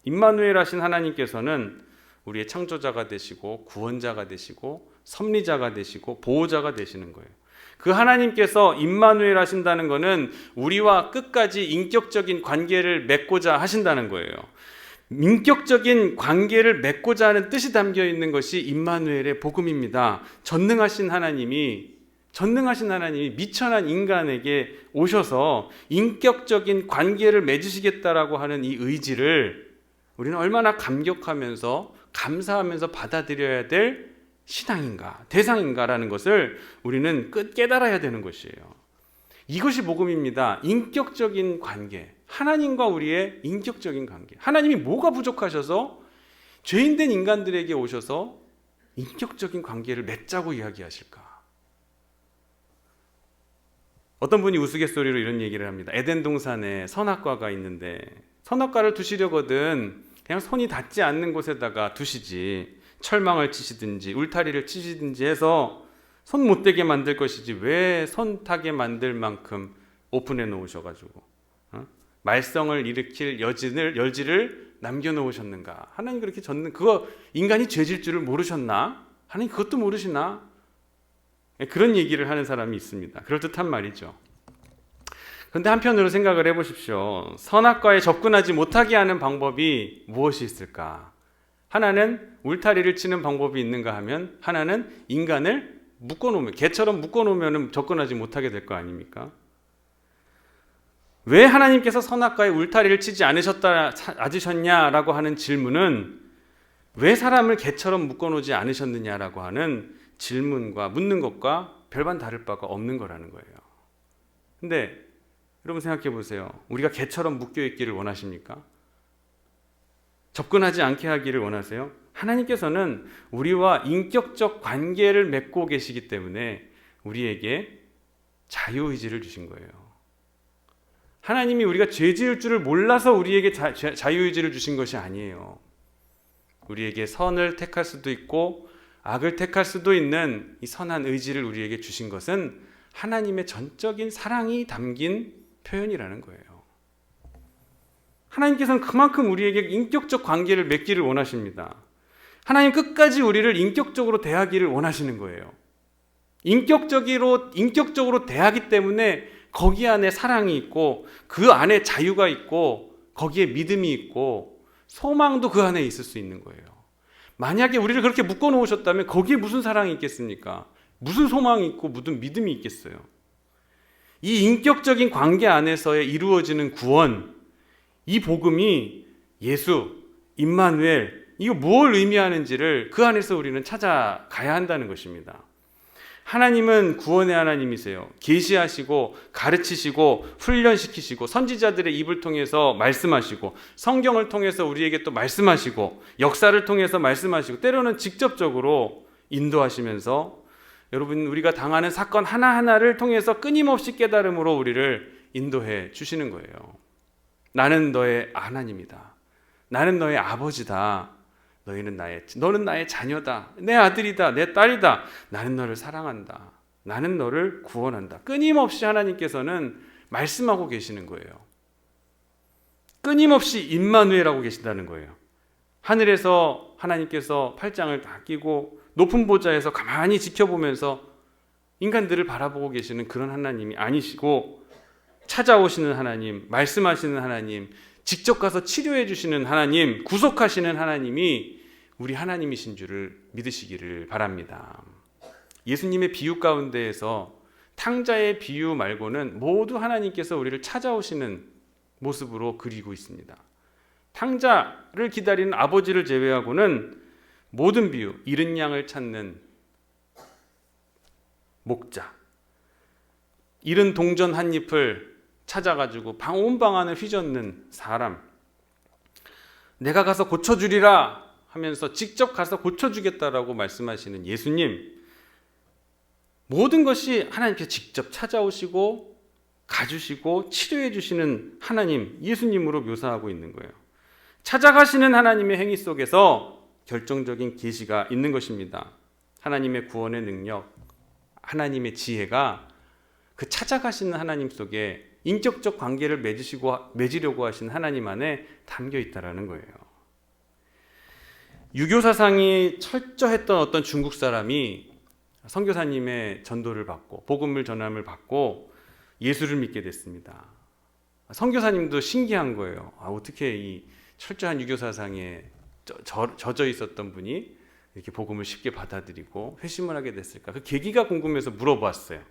임마누엘 하신 하나님께서는 우리의 창조자가 되시고 구원자가 되시고 섭리자가 되시고 보호자가 되시는 거예요. 그 하나님께서 임마누엘 하신다는 것은 우리와 끝까지 인격적인 관계를 맺고자 하신다는 거예요. 인격적인 관계를 맺고자 하는 뜻이 담겨 있는 것이 임마누엘의 복음입니다. 전능하신 하나님이 미천한 인간에게 오셔서 인격적인 관계를 맺으시겠다라고 하는 이 의지를 우리는 얼마나 감격하면서 감사하면서 받아들여야 될 신앙인가, 대상인가라는 것을 우리는 깨달아야 되는 것이에요. 이것이 복음입니다. 인격적인 관계, 하나님과 우리의 인격적인 관계. 하나님이 뭐가 부족하셔서 죄인된 인간들에게 오셔서 인격적인 관계를 맺자고 이야기하실까? 어떤 분이 우스갯소리로 이런 얘기를 합니다. 에덴 동산에 선악과가 있는데 선악과를 두시려거든 그냥 손이 닿지 않는 곳에다가 두시지, 철망을 치시든지 울타리를 치시든지 해서 손 못 대게 만들 것이지 왜 손 타게 만들 만큼 오픈해 놓으셔가지고 말썽을 일으킬 여지를 남겨놓으셨는가? 하나님 그렇게 그거 인간이 죄질 줄을 모르셨나? 하나님 그것도 모르시나? 그런 얘기를 하는 사람이 있습니다. 그럴듯한 말이죠. 그런데 한편으로 생각을 해보십시오. 선악과에 접근하지 못하게 하는 방법이 무엇이 있을까? 하나는 울타리를 치는 방법이 있는가 하면 하나는 인간을 묶어놓으면, 개처럼 묶어놓으면 접근하지 못하게 될 거 아닙니까? 왜 하나님께서 선악과에 울타리를 치지 않으셨냐라고 하는 질문은 왜 사람을 개처럼 묶어놓지 않으셨느냐라고 하는 질문과 묻는 것과 별반 다를 바가 없는 거라는 거예요. 근데 여러분 생각해 보세요. 우리가 개처럼 묶여 있기를 원하십니까? 접근하지 않게 하기를 원하세요? 하나님께서는 우리와 인격적 관계를 맺고 계시기 때문에 우리에게 자유의지를 주신 거예요. 하나님이 우리가 죄 지을 줄을 몰라서 우리에게 자유의지를 주신 것이 아니에요. 우리에게 선을 택할 수도 있고 악을 택할 수도 있는 이 선한 의지를 우리에게 주신 것은 하나님의 전적인 사랑이 담긴 표현이라는 거예요. 하나님께서는 그만큼 우리에게 인격적 관계를 맺기를 원하십니다. 하나님 끝까지 우리를 인격적으로 대하기를 원하시는 거예요. 인격적으로 대하기 때문에 거기 안에 사랑이 있고 그 안에 자유가 있고 거기에 믿음이 있고 소망도 그 안에 있을 수 있는 거예요. 만약에 우리를 그렇게 묶어놓으셨다면 거기에 무슨 사랑이 있겠습니까? 무슨 소망이 있고 무슨 믿음이 있겠어요? 이 인격적인 관계 안에서의 이루어지는 구원, 이 복음이 예수, 임마누엘, 이거 뭘 의미하는지를 그 안에서 우리는 찾아가야 한다는 것입니다. 하나님은 구원의 하나님이세요. 계시하시고 가르치시고 훈련시키시고 선지자들의 입을 통해서 말씀하시고 성경을 통해서 우리에게 또 말씀하시고 역사를 통해서 말씀하시고 때로는 직접적으로 인도하시면서 여러분 우리가 당하는 사건 하나하나를 통해서 끊임없이 깨달음으로 우리를 인도해 주시는 거예요. 나는 너의 하나님이다. 나는 너의 아버지다. 너는 나의 자녀다. 내 아들이다. 내 딸이다. 나는 너를 사랑한다. 나는 너를 구원한다. 끊임없이 하나님께서는 말씀하고 계시는 거예요. 끊임없이 임마누엘하고 계신다는 거예요. 하늘에서 하나님께서 팔짱을 다 끼고 높은 보좌에서 가만히 지켜보면서 인간들을 바라보고 계시는 그런 하나님이 아니시고 찾아오시는 하나님, 말씀하시는 하나님, 직접 가서 치료해 주시는 하나님, 구속하시는 하나님이 우리 하나님이신 줄을 믿으시기를 바랍니다. 예수님의 비유 가운데에서 탕자의 비유 말고는 모두 하나님께서 우리를 찾아오시는 모습으로 그리고 있습니다. 탕자를 기다리는 아버지를 제외하고는 모든 비유, 잃은 양을 찾는 목자, 잃은 동전 한 잎을 찾아가지고 온 방안을 휘젓는 사람, 내가 가서 고쳐주리라 하면서 직접 가서 고쳐주겠다라고 말씀하시는 예수님, 모든 것이 하나님께서 직접 찾아오시고 가주시고 치료해 주시는 하나님, 예수님으로 묘사하고 있는 거예요. 찾아가시는 하나님의 행위 속에서 결정적인 계시가 있는 것입니다. 하나님의 구원의 능력, 하나님의 지혜가 그 찾아가시는 하나님 속에 인격적 관계를 맺으려고 하신 하나님 안에 담겨 있다라는 거예요. 유교 사상이 철저했던 어떤 중국 사람이 선교사님의 전도를 받고 복음을 전함을 받고 예수를 믿게 됐습니다. 선교사님도 신기한 거예요. 어떻게 이 철저한 유교 사상에 젖어 있었던 분이 이렇게 복음을 쉽게 받아들이고 회심을 하게 됐을까? 그 계기가 궁금해서 물어봤어요.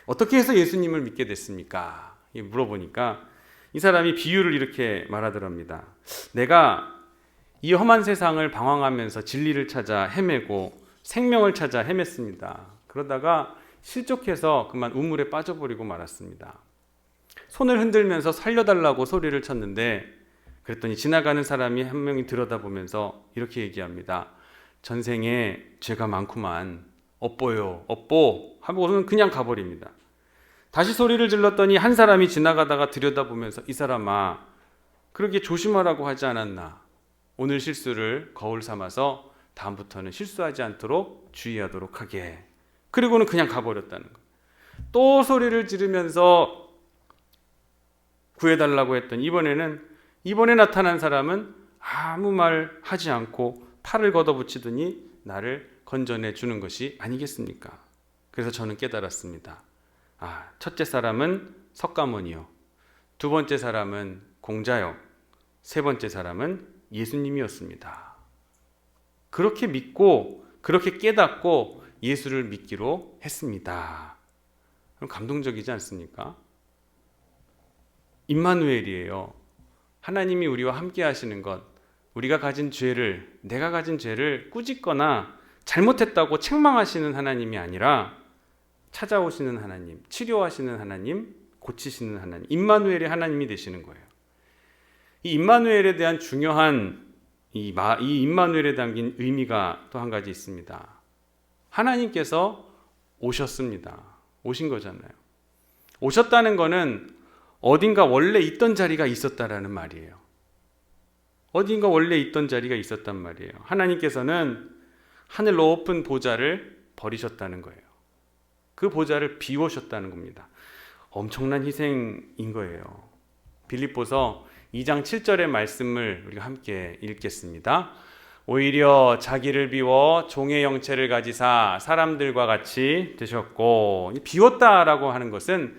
어떻게 해서 예수님을 믿게 됐습니까? 물어보니까 이 사람이 비유를 이렇게 말하더랍니다. 내가 이 험한 세상을 방황하면서 진리를 찾아 헤매고 생명을 찾아 헤맸습니다. 그러다가 실족해서 그만 우물에 빠져버리고 말았습니다. 손을 흔들면서 살려달라고 소리를 쳤는데 그랬더니 지나가는 사람이 한 명이 들여다보면서 이렇게 얘기합니다. 전생에 죄가 많구만. 업보요, 업보 하고는 그냥 가버립니다. 다시 소리를 질렀더니 한 사람이 지나가다가 들여다보면서 이 사람아, 그러게 조심하라고 하지 않았나? 오늘 실수를 거울 삼아서 다음부터는 실수하지 않도록 주의하도록 하게. 그리고는 그냥 가버렸다는 거예요. 또 소리를 지르면서 구해달라고 했더니 이번에 나타난 사람은 아무 말 하지 않고 팔을 걷어붙이더니 나를 건져내 주는 것이 아니겠습니까? 그래서 저는 깨달았습니다. 첫째 사람은 석가모니요, 두 번째 사람은 공자요, 세 번째 사람은 예수님이었습니다. 그렇게 믿고 그렇게 깨닫고 예수를 믿기로 했습니다. 그럼 감동적이지 않습니까? 임마누엘이에요. 하나님이 우리와 함께 하시는 것, 우리가 가진 죄를, 내가 가진 죄를 꾸짖거나 잘못했다고 책망하시는 하나님이 아니라 찾아오시는 하나님, 치료하시는 하나님, 고치시는 하나님, 임마누엘의 하나님이 되시는 거예요. 이 임마누엘에 대한 중요한 이 임마누엘에 담긴 의미가 또 한 가지 있습니다. 하나님께서 오셨습니다. 오신 거잖아요. 오셨다는 거는 어딘가 원래 있던 자리가 있었다라는 말이에요. 어딘가 원래 있던 자리가 있었단 말이에요. 하나님께서는 하늘 높은 보좌를 버리셨다는 거예요. 그 보좌를 비우셨다는 겁니다. 엄청난 희생인 거예요. 빌립보서 2장 7절의 말씀을 우리가 함께 읽겠습니다. 오히려 자기를 비워 종의 형체를 가지사 사람들과 같이 되셨고, 비웠다라고 하는 것은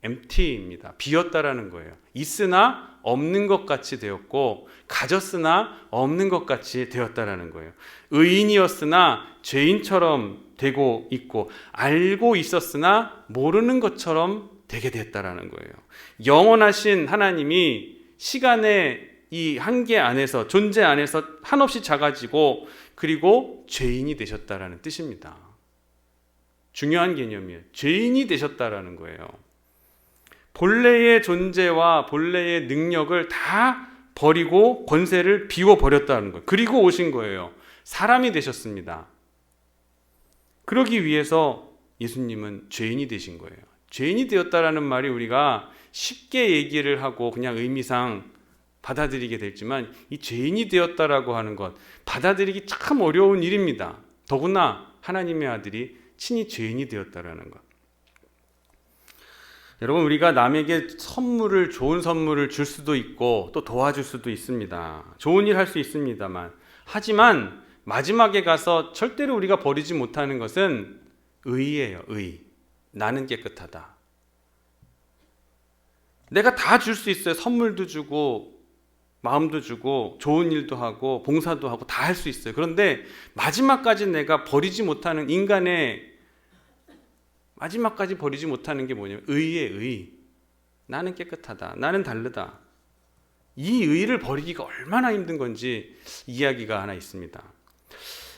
empty입니다. 비었다라는 거예요. 있으나 없는 것 같이 되었고, 가졌으나 없는 것 같이 되었다라는 거예요. 의인이었으나 죄인처럼 되고 있고, 알고 있었으나 모르는 것처럼 되게 됐다라는 거예요. 영원하신 하나님이 시간의 이 한계 안에서, 존재 안에서 한없이 작아지고, 그리고 죄인이 되셨다라는 뜻입니다. 중요한 개념이에요. 죄인이 되셨다라는 거예요. 본래의 존재와 본래의 능력을 다 버리고 권세를 비워버렸다는 거예요. 그리고 오신 거예요. 사람이 되셨습니다. 그러기 위해서 예수님은 죄인이 되신 거예요. 죄인이 되었다라는 말이 우리가 쉽게 얘기를 하고 그냥 의미상 받아들이게 되지만, 이 죄인이 되었다라고 하는 것 받아들이기 참 어려운 일입니다. 더구나 하나님의 아들이 친히 죄인이 되었다라는 것. 여러분, 우리가 남에게 좋은 선물을 줄 수도 있고 또 도와줄 수도 있습니다. 좋은 일 할 수 있습니다만, 하지만 마지막에 가서 절대로 우리가 버리지 못하는 것은 의예요. 의. 나는 깨끗하다. 내가 다 줄 수 있어요. 선물도 주고 마음도 주고 좋은 일도 하고 봉사도 하고 다 할 수 있어요. 그런데 마지막까지 내가 버리지 못하는, 인간의 마지막까지 버리지 못하는 게 뭐냐면 의의 의. 나는 깨끗하다. 나는 다르다. 이 의를 버리기가 얼마나 힘든 건지 이야기가 하나 있습니다.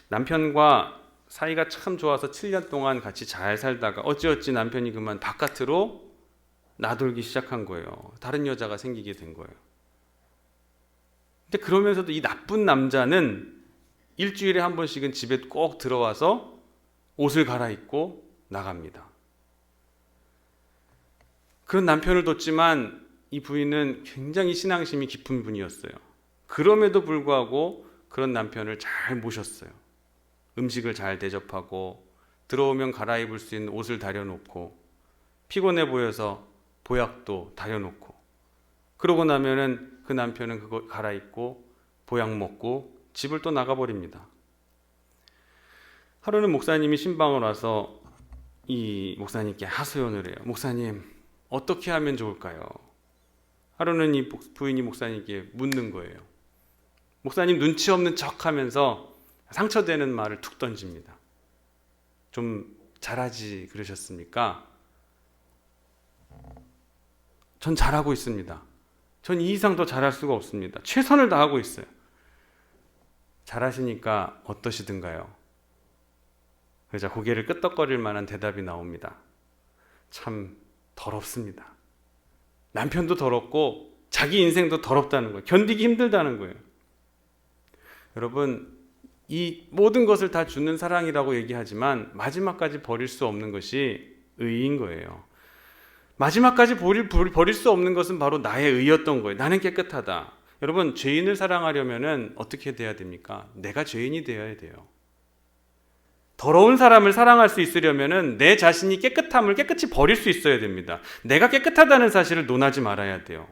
남편과 사이가 참 좋아서 7년 동안 같이 잘 살다가 어찌어찌 남편이 그만 바깥으로 나돌기 시작한 거예요. 다른 여자가 생기게 된 거예요. 근데 그러면서도 이 나쁜 남자는 일주일에 한 번씩은 집에 꼭 들어와서 옷을 갈아입고 나갑니다. 그런 남편을 뒀지만 이 부인은 굉장히 신앙심이 깊은 분이었어요. 그럼에도 불구하고 그런 남편을 잘 모셨어요. 음식을 잘 대접하고 들어오면 갈아입을 수 있는 옷을 다려놓고, 피곤해 보여서 보약도 다려놓고, 그러고 나면은 그 남편은 그거 갈아입고 보약 먹고 집을 또 나가버립니다. 하루는 목사님이 신방을 와서 이 목사님께 하소연을 해요. 목사님, 어떻게 하면 좋을까요? 하루는 이 부인이 목사님께 묻는 거예요. 목사님 눈치 없는 척 하면서 상처되는 말을 툭 던집니다. 좀 잘하지 그러셨습니까? 전 잘하고 있습니다. 전 이 이상 더 잘할 수가 없습니다. 최선을 다하고 있어요. 잘하시니까 어떠시든가요? 그러자 고개를 끄덕거릴 만한 대답이 나옵니다. 참 더럽습니다. 남편도 더럽고 자기 인생도 더럽다는 거예요. 견디기 힘들다는 거예요. 여러분, 이 모든 것을 다 주는 사랑이라고 얘기하지만 마지막까지 버릴 수 없는 것이 의인 거예요. 마지막까지 버릴 수 없는 것은 바로 나의 의였던 거예요. 나는 깨끗하다. 여러분, 죄인을 사랑하려면 어떻게 돼야 됩니까? 내가 죄인이 되어야 돼요. 더러운 사람을 사랑할 수 있으려면 내 자신이 깨끗함을 깨끗이 버릴 수 있어야 됩니다. 내가 깨끗하다는 사실을 논하지 말아야 돼요.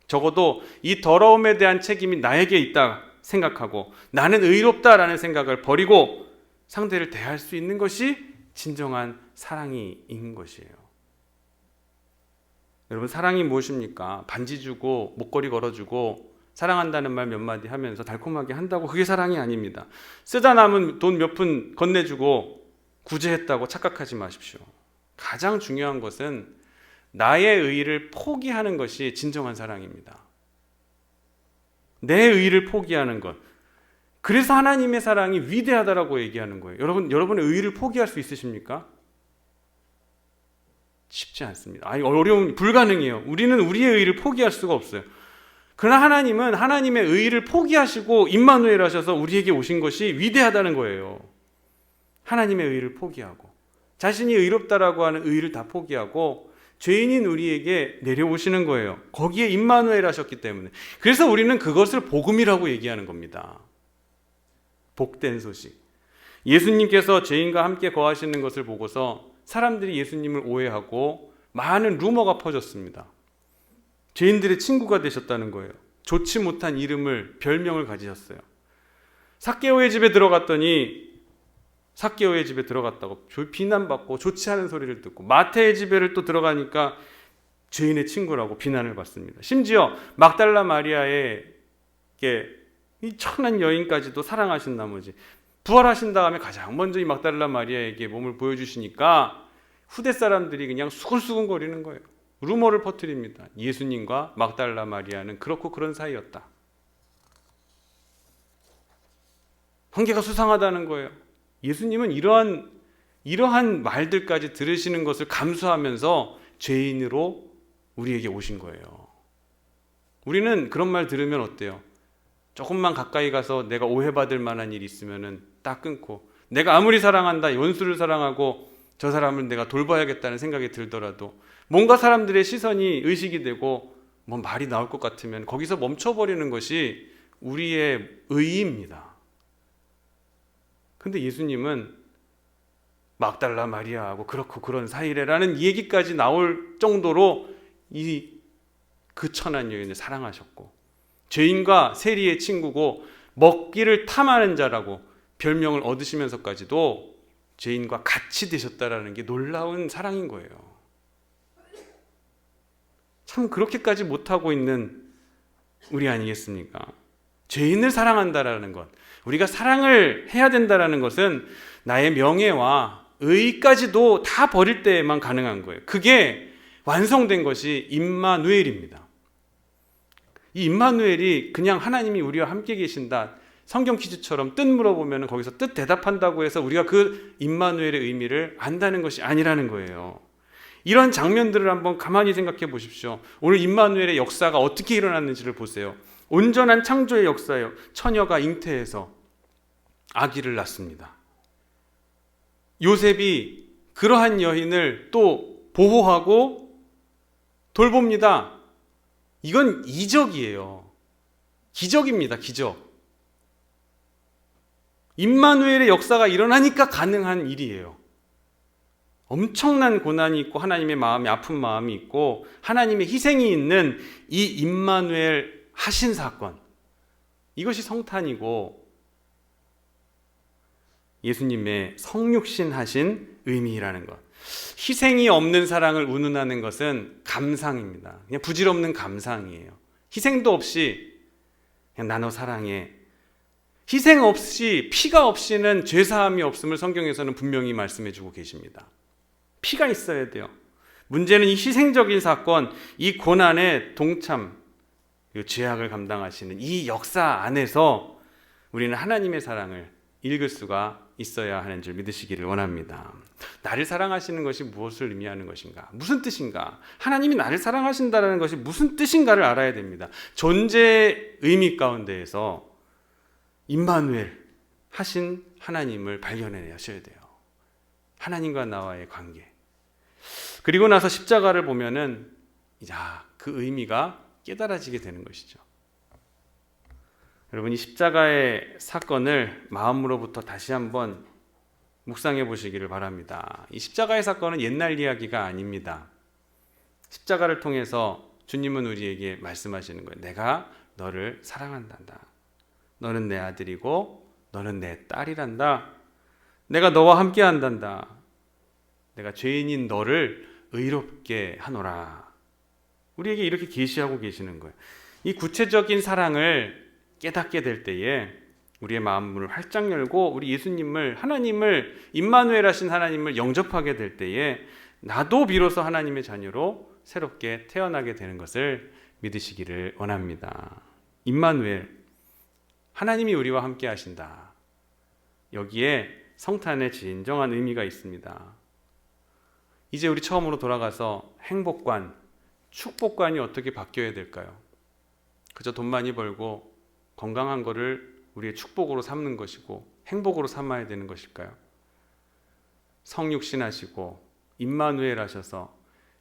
적어도 이 더러움에 대한 책임이 나에게 있다 생각하고 나는 의롭다라는 생각을 버리고 상대를 대할 수 있는 것이 진정한 사랑인 것이에요. 여러분, 사랑이 무엇입니까? 반지 주고 목걸이 걸어주고 사랑한다는 말 몇 마디 하면서 달콤하게 한다고 그게 사랑이 아닙니다. 쓰다 남은 돈 몇 푼 건네주고 구제했다고 착각하지 마십시오. 가장 중요한 것은 나의 의의를 포기하는 것이 진정한 사랑입니다. 내 의의를 포기하는 것. 그래서 하나님의 사랑이 위대하다라고 얘기하는 거예요. 여러분의 의의를 포기할 수 있으십니까? 쉽지 않습니다. 어려운, 불가능해요. 우리는 우리의 의의를 포기할 수가 없어요. 그러나 하나님은 하나님의 의의를 포기하시고 임마누엘 하셔서 우리에게 오신 것이 위대하다는 거예요. 하나님의 의의를 포기하고 자신이 의롭다라고 하는 의의를 다 포기하고 죄인인 우리에게 내려오시는 거예요. 거기에 임마누엘 하셨기 때문에. 그래서 우리는 그것을 복음이라고 얘기하는 겁니다. 복된 소식. 예수님께서 죄인과 함께 거하시는 것을 보고서 사람들이 예수님을 오해하고 많은 루머가 퍼졌습니다. 죄인들의 친구가 되셨다는 거예요. 좋지 못한 이름을, 별명을 가지셨어요. 삭개오의 집에 들어갔더니 삭개오의 집에 들어갔다고 비난받고 좋지 않은 소리를 듣고, 마태의 집에를 또 들어가니까 죄인의 친구라고 비난을 받습니다. 심지어 막달라 마리아에게 이 천한 여인까지도 사랑하신 나머지 부활하신 다음에 가장 먼저 이 막달라 마리아에게 몸을 보여주시니까 후대 사람들이 그냥 수근수근거리는 거예요. 루머를 퍼뜨립니다. 예수님과 막달라 마리아는 그렇고 그런 사이였다. 관계가 수상하다는 거예요. 예수님은 이러한 말들까지 들으시는 것을 감수하면서 죄인으로 우리에게 오신 거예요. 우리는 그런 말 들으면 어때요? 조금만 가까이 가서 내가 오해받을 만한 일이 있으면 딱 끊고, 내가 아무리 사랑한다, 원수를 사랑하고 저 사람을 내가 돌봐야겠다는 생각이 들더라도 뭔가 사람들의 시선이 의식이 되고 뭐 말이 나올 것 같으면 거기서 멈춰버리는 것이 우리의 의의입니다. 근데 예수님은 막달라 마리아하고 그렇고 그런 사이래라는 얘기까지 나올 정도로 그 천한 여인을 사랑하셨고, 죄인과 세리의 친구고 먹기를 탐하는 자라고 별명을 얻으시면서까지도 죄인과 같이 되셨다라는 게 놀라운 사랑인 거예요. 참 그렇게까지 못하고 있는 우리 아니겠습니까? 죄인을 사랑한다라는 것, 우리가 사랑을 해야 된다라는 것은 나의 명예와 의의까지도 다 버릴 때에만 가능한 거예요. 그게 완성된 것이 임마누엘입니다. 이 임마누엘이 그냥 하나님이 우리와 함께 계신다, 성경 퀴즈처럼 뜻 물어보면 거기서 뜻 대답한다고 해서 우리가 그 임마누엘의 의미를 안다는 것이 아니라는 거예요. 이런 장면들을 한번 가만히 생각해 보십시오. 오늘 임마누엘의 역사가 어떻게 일어났는지를 보세요. 온전한 창조의 역사예요. 처녀가 잉태해서 아기를 낳습니다. 요셉이 그러한 여인을 또 보호하고 돌봅니다. 이건 이적이에요. 기적입니다. 기적. 임마누엘의 역사가 일어나니까 가능한 일이에요. 엄청난 고난이 있고 하나님의 마음이, 아픈 마음이 있고 하나님의 희생이 있는 이 임마누엘 하신 사건, 이것이 성탄이고 예수님의 성육신하신 의미라는 것. 희생이 없는 사랑을 운운하는 것은 감상입니다. 그냥 부질없는 감상이에요. 희생도 없이 그냥 나눠 사랑해. 희생 없이, 피가 없이는 죄사함이 없음을 성경에서는 분명히 말씀해주고 계십니다. 피가 있어야 돼요. 문제는 이 희생적인 사건, 이 고난의 동참, 이 죄악을 감당하시는 이 역사 안에서 우리는 하나님의 사랑을 읽을 수가 있어야 하는 줄 믿으시기를 원합니다. 나를 사랑하시는 것이 무엇을 의미하는 것인가? 무슨 뜻인가? 하나님이 나를 사랑하신다는 것이 무슨 뜻인가를 알아야 됩니다. 존재의 의미 가운데에서 임마누엘 하신 하나님을 발견해내셔야 돼요. 하나님과 나와의 관계. 그리고 나서 십자가를 보면은 그 의미가 깨달아지게 되는 것이죠. 여러분, 이 십자가의 사건을 마음으로부터 다시 한번 묵상해 보시기를 바랍니다. 이 십자가의 사건은 옛날 이야기가 아닙니다. 십자가를 통해서 주님은 우리에게 말씀하시는 거예요. 내가 너를 사랑한단다. 너는 내 아들이고 너는 내 딸이란다. 내가 너와 함께 한단다. 내가 죄인인 너를 의롭게 하노라. 우리에게 이렇게 계시하고 계시는 거예요. 이 구체적인 사랑을 깨닫게 될 때에 우리의 마음문을 활짝 열고 우리 예수님을, 하나님을, 임마누엘 하신 하나님을 영접하게 될 때에 나도 비로소 하나님의 자녀로 새롭게 태어나게 되는 것을 믿으시기를 원합니다. 임마누엘, 하나님이 우리와 함께 하신다. 여기에 성탄의 진정한 의미가 있습니다. 이제 우리 처음으로 돌아가서 행복관, 축복관이 어떻게 바뀌어야 될까요? 그저 돈 많이 벌고 건강한 거를 우리의 축복으로 삼는 것이고 행복으로 삼아야 되는 것일까요? 성육신하시고 임마누엘 하셔서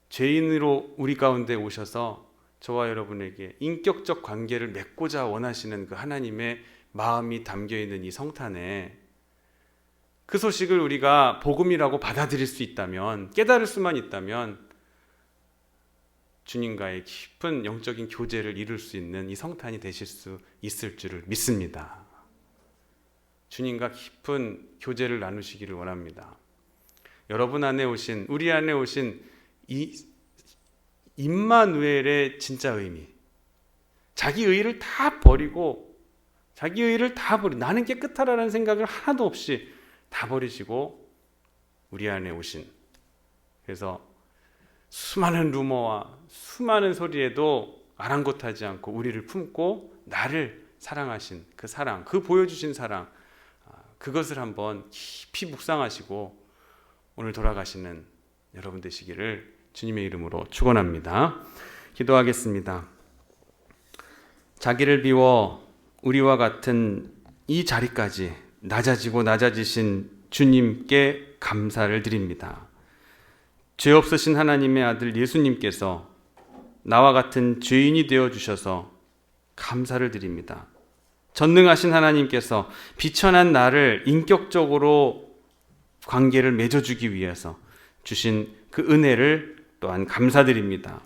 죄인으로 우리 가운데 오셔서 저와 여러분에게 인격적 관계를 맺고자 원하시는 그 하나님의 마음이 담겨있는 이 성탄에 그 소식을 우리가 복음이라고 받아들일 수 있다면, 깨달을 수만 있다면 주님과의 깊은 영적인 교제를 이룰 수 있는 이 성탄이 되실 수 있을 줄을 믿습니다. 주님과 깊은 교제를 나누시기를 원합니다. 여러분 안에 오신, 우리 안에 오신 이 임마누엘의 진짜 의미, 자기 의의를 다 버리고 나는 깨끗하라는 생각을 하나도 없이 다 버리시고 우리 안에 오신, 그래서 수많은 루머와 수많은 소리에도 아랑곳하지 않고 우리를 품고 나를 사랑하신 그 사랑, 그 보여주신 사랑, 그것을 한번 깊이 묵상하시고 오늘 돌아가시는 여러분 되시기를 주님의 이름으로 축원합니다. 기도하겠습니다. 자기를 비워 우리와 같은 이 자리까지 낮아지신 주님께 감사를 드립니다. 죄 없으신 하나님의 아들 예수님께서 나와 같은 죄인이 되어주셔서 감사를 드립니다. 전능하신 하나님께서 비천한 나를 인격적으로 관계를 맺어주기 위해서 주신 그 은혜를 또한 감사드립니다.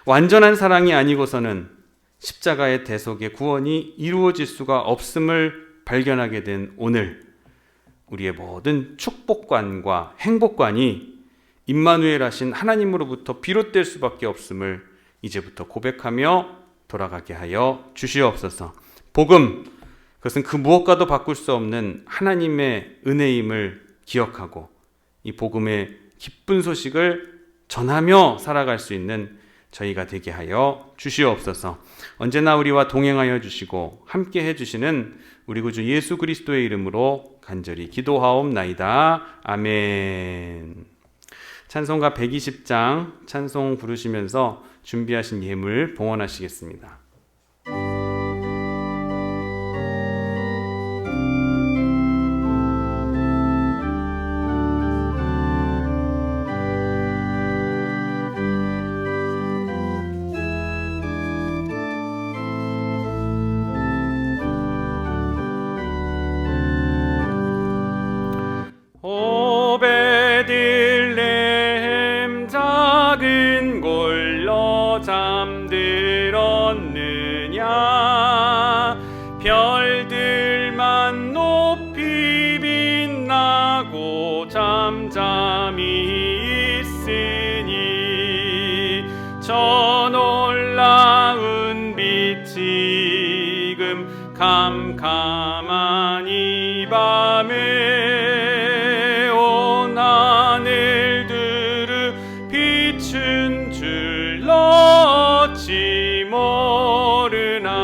완전한 사랑이 아니고서는 십자가의 대속의 구원이 이루어질 수가 없음을 발견하게 된 오늘, 우리의 모든 축복관과 행복관이 임마누엘 하신 하나님으로부터 비롯될 수밖에 없음을 이제부터 고백하며 돌아가게 하여 주시옵소서. 복음, 그것은 그 무엇과도 바꿀 수 없는 하나님의 은혜임을 기억하고 이 복음의 기쁜 소식을 전하며 살아갈 수 있는 저희가 되게 하여 주시옵소서. 언제나 우리와 동행하여 주시고 함께 해주시는 우리 구주 예수 그리스도의 이름으로 간절히 기도하옵나이다. 아멘. 찬송가 120장 찬송 부르시면서 준비하신 예물 봉헌하시겠습니다. 오베들레헴 작은 골로 잠들었네. 저 놀라운 빛 지금 캄캄한 이 밤에 온 하늘들을 비춘 줄 어찌 모르나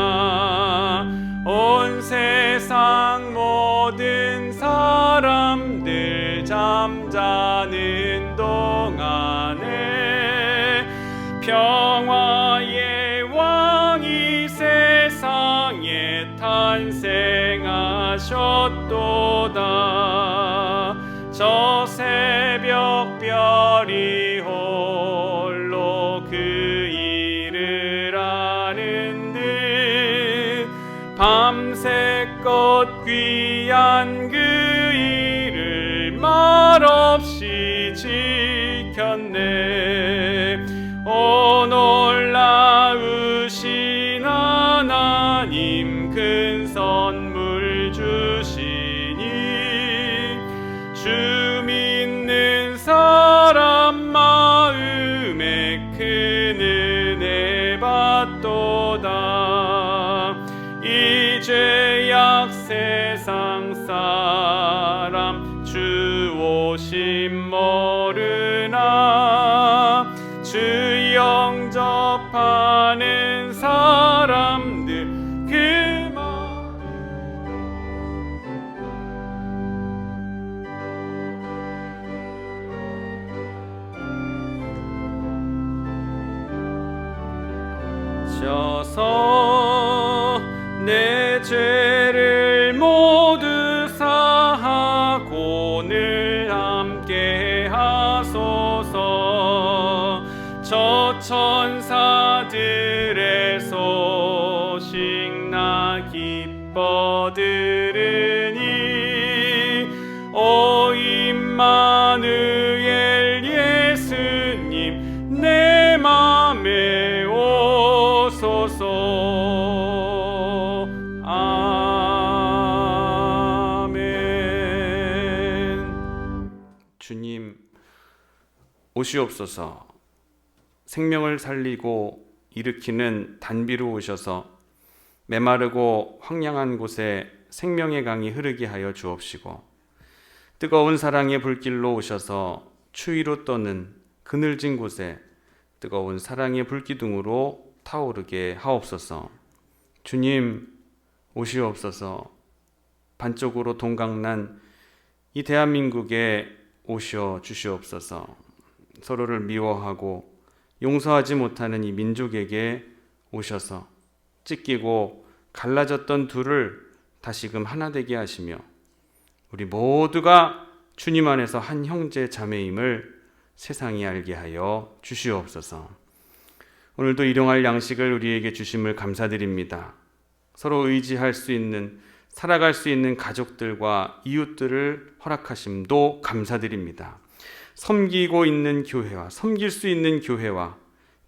온 세상 모든 사람들 잠자는 동안에 평화의 왕이 세상에 탄생하셨도다. 저 새벽별이 홀로 그 일을 아는 듯 밤새껏 귀한 그 일을 말없이 지켰네. 오 놀라우신 하나님 큰 선물 주시니 주 믿는 사람 마음에 큰 은혜 받도다. 이 죄악 세상 사람 주 오심 모르나 주 영접하는 사람들 그 마음 져서 내 죄를 모두 사하고 늘 함께 하소서. 저 천사들의 소식 나 기뻐 들으니 오 임마누엘 예수님 내 맘에 오소서. 아멘. 주님 오시옵소서. 생명을 살리고 일으키는 단비로 오셔서 메마르고 황량한 곳에 생명의 강이 흐르게 하여 주옵시고 뜨거운 사랑의 불길로 오셔서 추위로 떠는 그늘진 곳에 뜨거운 사랑의 불기둥으로 타오르게 하옵소서. 주님 오시옵소서. 반쪽으로 동강난 이 대한민국에 오셔 주시옵소서. 서로를 미워하고 용서하지 못하는 이 민족에게 오셔서 찢기고 갈라졌던 둘을 다시금 하나 되게 하시며 우리 모두가 주님 안에서 한 형제 자매임을 세상이 알게 하여 주시옵소서. 오늘도 일용할 양식을 우리에게 주심을 감사드립니다. 서로 의지할 수 있는 살아갈 수 있는 가족들과 이웃들을 허락하심도 감사드립니다. 섬기고 있는 교회와 섬길 수 있는 교회와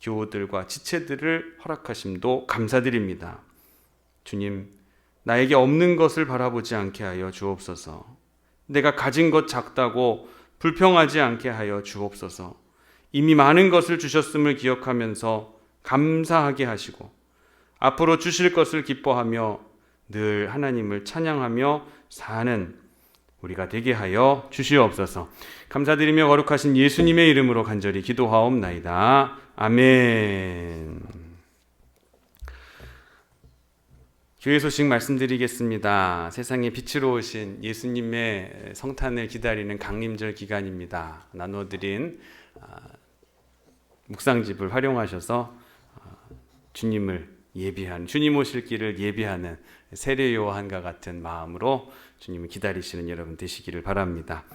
교우들과 지체들을 허락하심도 감사드립니다. 주님, 나에게 없는 것을 바라보지 않게 하여 주옵소서. 내가 가진 것 작다고 불평하지 않게 하여 주옵소서. 이미 많은 것을 주셨음을 기억하면서 감사하게 하시고 앞으로 주실 것을 기뻐하며 늘 하나님을 찬양하며 사는 우리가 되게 하여 주시옵소서. 감사드리며 거룩하신 예수님의 이름으로 간절히 기도하옵나이다. 아멘. 교회 소식 말씀드리겠습니다. 세상에 빛으로 오신 예수님의 성탄을 기다리는 강림절 기간입니다. 나눠드린 묵상집을 활용하셔서 주님을 예비하는, 주님 오실 길을 예비하는 세례 요한과 같은 마음으로 주님을 기다리시는 여러분 되시기를 바랍니다.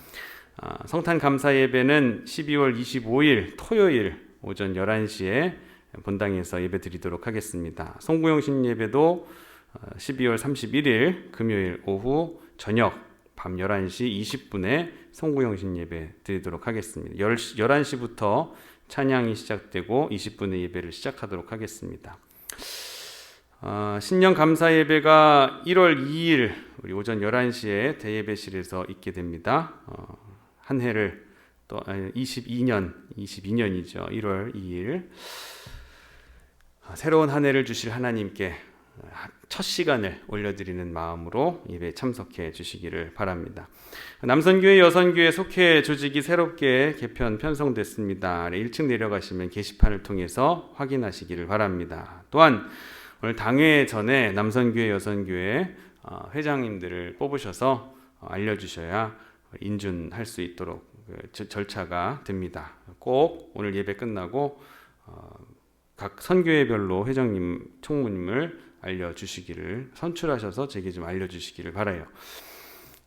성탄 감사 예배는 12월 25일 토요일 오전 11시에 본당에서 예배 드리도록 하겠습니다. 송구영신 예배도 12월 31일 금요일 오후 저녁 밤 11시 20분에 송구영신 예배 드리도록 하겠습니다. 11시부터 찬양이 시작되고 20분의 예배를 시작하도록 하겠습니다. 신년 감사 예배가 1월 2일 우리 오전 11시에 대예배실에서 있게 됩니다. 한 해를 또 22년이죠. 1월 2일 새로운 한 해를 주실 하나님께 첫 시간을 올려드리는 마음으로 예배에 참석해 주시기를 바랍니다. 남선교회, 여선교회 속회 조직이 새롭게 개편 편성됐습니다. 1층 내려가시면 게시판을 통해서 확인하시기를 바랍니다. 또한 오늘 당회 전에 남선교회, 여선교회 회장님들을 뽑으셔서 알려주셔야 인준할 수 있도록 절차가 됩니다. 꼭 오늘 예배 끝나고 각 선교회별로 회장님, 총무님을 알려주시기를, 선출하셔서 제게 좀 알려주시기를 바라요.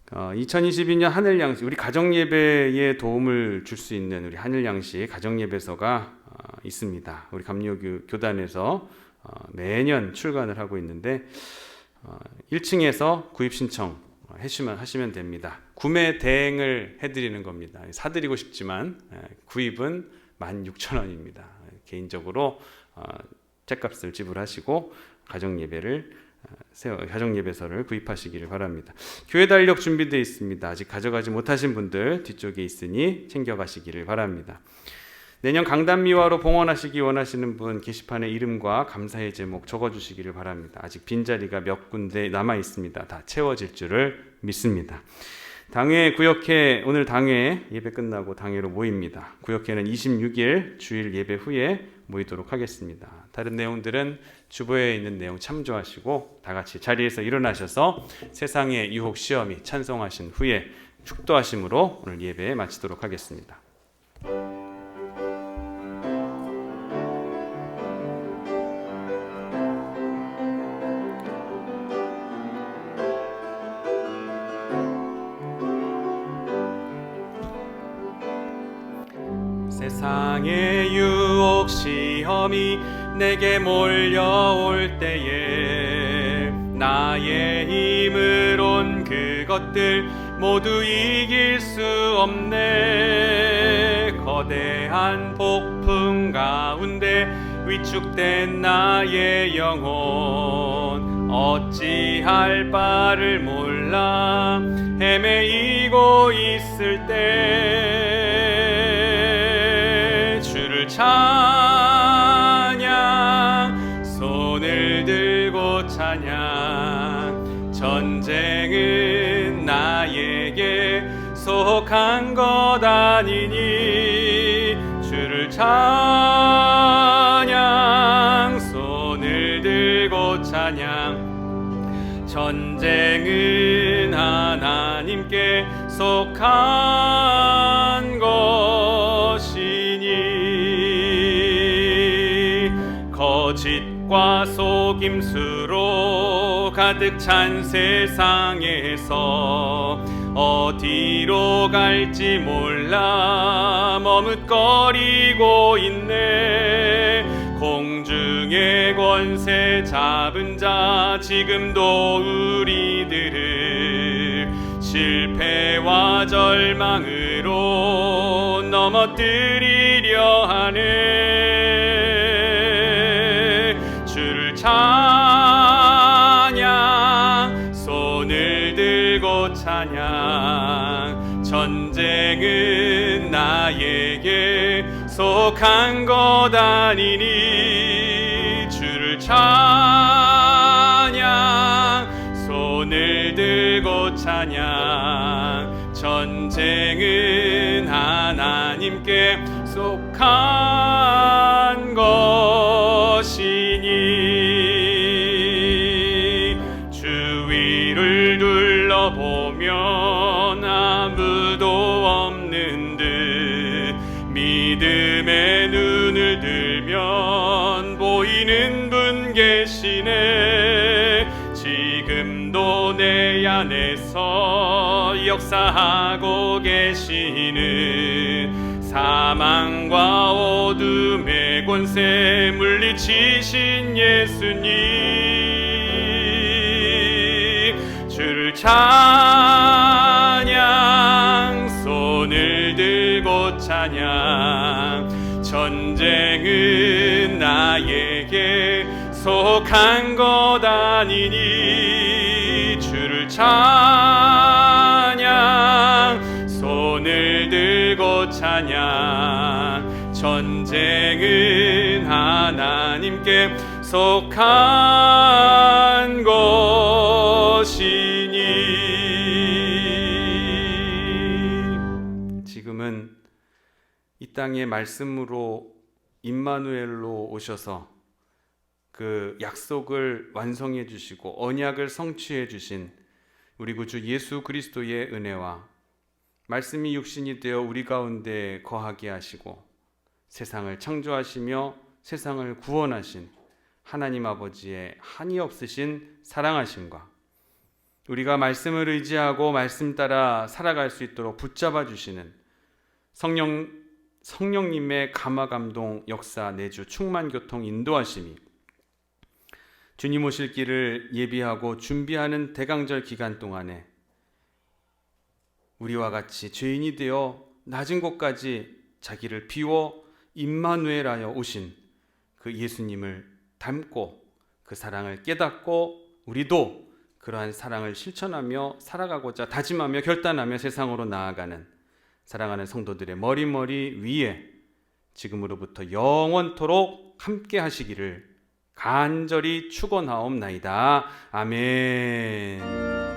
2022년 하늘양식, 우리 가정예배에 도움을 줄 수 있는 우리 하늘양식 가정예배서가 있습니다. 우리 감리교교단에서 매년 출간을 하고 있는데 1층에서 구입 신청 하시면 됩니다. 구매 대행을 해드리는 겁니다. 사드리고 싶지만 구입은 16,000원입니다. 개인적으로 책값을 지불하시고 가정예배서를 구입하시기를 바랍니다. 교회 달력 준비되어 있습니다. 아직 가져가지 못하신 분들 뒤쪽에 있으니 챙겨가시기를 바랍니다. 내년 강단미화로 봉헌하시기 원하시는 분 게시판에 이름과 감사의 제목 적어주시기를 바랍니다. 아직 빈자리가 몇 군데 남아 있습니다. 다 채워질 줄을 믿습니다. 당회 구역회, 오늘 당회 예배 끝나고 당회로 모입니다. 구역회는 26일 주일 예배 후에 모이도록 하겠습니다. 다른 내용들은 주보에 있는 내용 참조하시고 다 같이 자리에서 일어나셔서 세상의 유혹 시험이 찬송하신 후에 축도하심으로 오늘 예배 마치도록 하겠습니다. 세상의 유혹 시험이 내게 몰려올 때에 나의 힘으론 그것들 모두 이길 수 없네. 거대한 폭풍 가운데 위축된 나의 영혼 어찌할 바를 몰라 헤매이고 있을 때 주를 찬양, 손을 들고 찬양. 전쟁은 나에게 속한 것 아니니 주를 찬양, 손을 들고 찬양. 전쟁은 하나님께 속한 것이니 거짓과 속임수로 가득 찬 세상에서 어디로 갈지 몰라 머뭇거리고 있네. 공중의 권세 잡은 자 지금도 우리들을 실패와 절망으로 넘어뜨리려 하네. 주를 찬양, 손을 들고 찬양. 전쟁은 나에게 속한 것 아니니 주를 찬양, 손을 들고 찬양. 전쟁은 하나님께 속한 것이니 주위를 둘러보면 아무도 없는 듯 믿음의 눈을 들면 보이는 분 계시네. 지금도 내 안에서 역사하고 계시는 사망과 어둠의 권세 물리치신 예수님. 주를 찬양, 손을 들고 찬양. 전쟁은 나에게 속한 것 아니니 주를 찬양, 손을 들고 찬양. 전쟁은 하나님께 속한 것이니. 지금은 이 땅에 말씀으로 임마누엘로 오셔서 그 약속을 완성해 주시고 언약을 성취해 주신 우리 구주 예수 그리스도의 은혜와 말씀이 육신이 되어 우리 가운데 거하게 하시고 세상을 창조하시며 세상을 구원하신 하나님 아버지의 한이 없으신 사랑하심과 우리가 말씀을 의지하고 말씀 따라 살아갈 수 있도록 붙잡아 주시는 성령님의 감화 감동 역사 내주 충만 교통 인도하심이 주님 오실 길을 예비하고 준비하는 대강절 기간 동안에 우리와 같이 죄인이 되어 낮은 곳까지 자기를 비워 임마누엘하여 오신 그 예수님을 닮고 그 사랑을 깨닫고 우리도 그러한 사랑을 실천하며 살아가고자 다짐하며 결단하며 세상으로 나아가는 사랑하는 성도들의 머리머리 위에 지금으로부터 영원토록 함께 하시기를 간절히 축원하옵나이다. 아멘.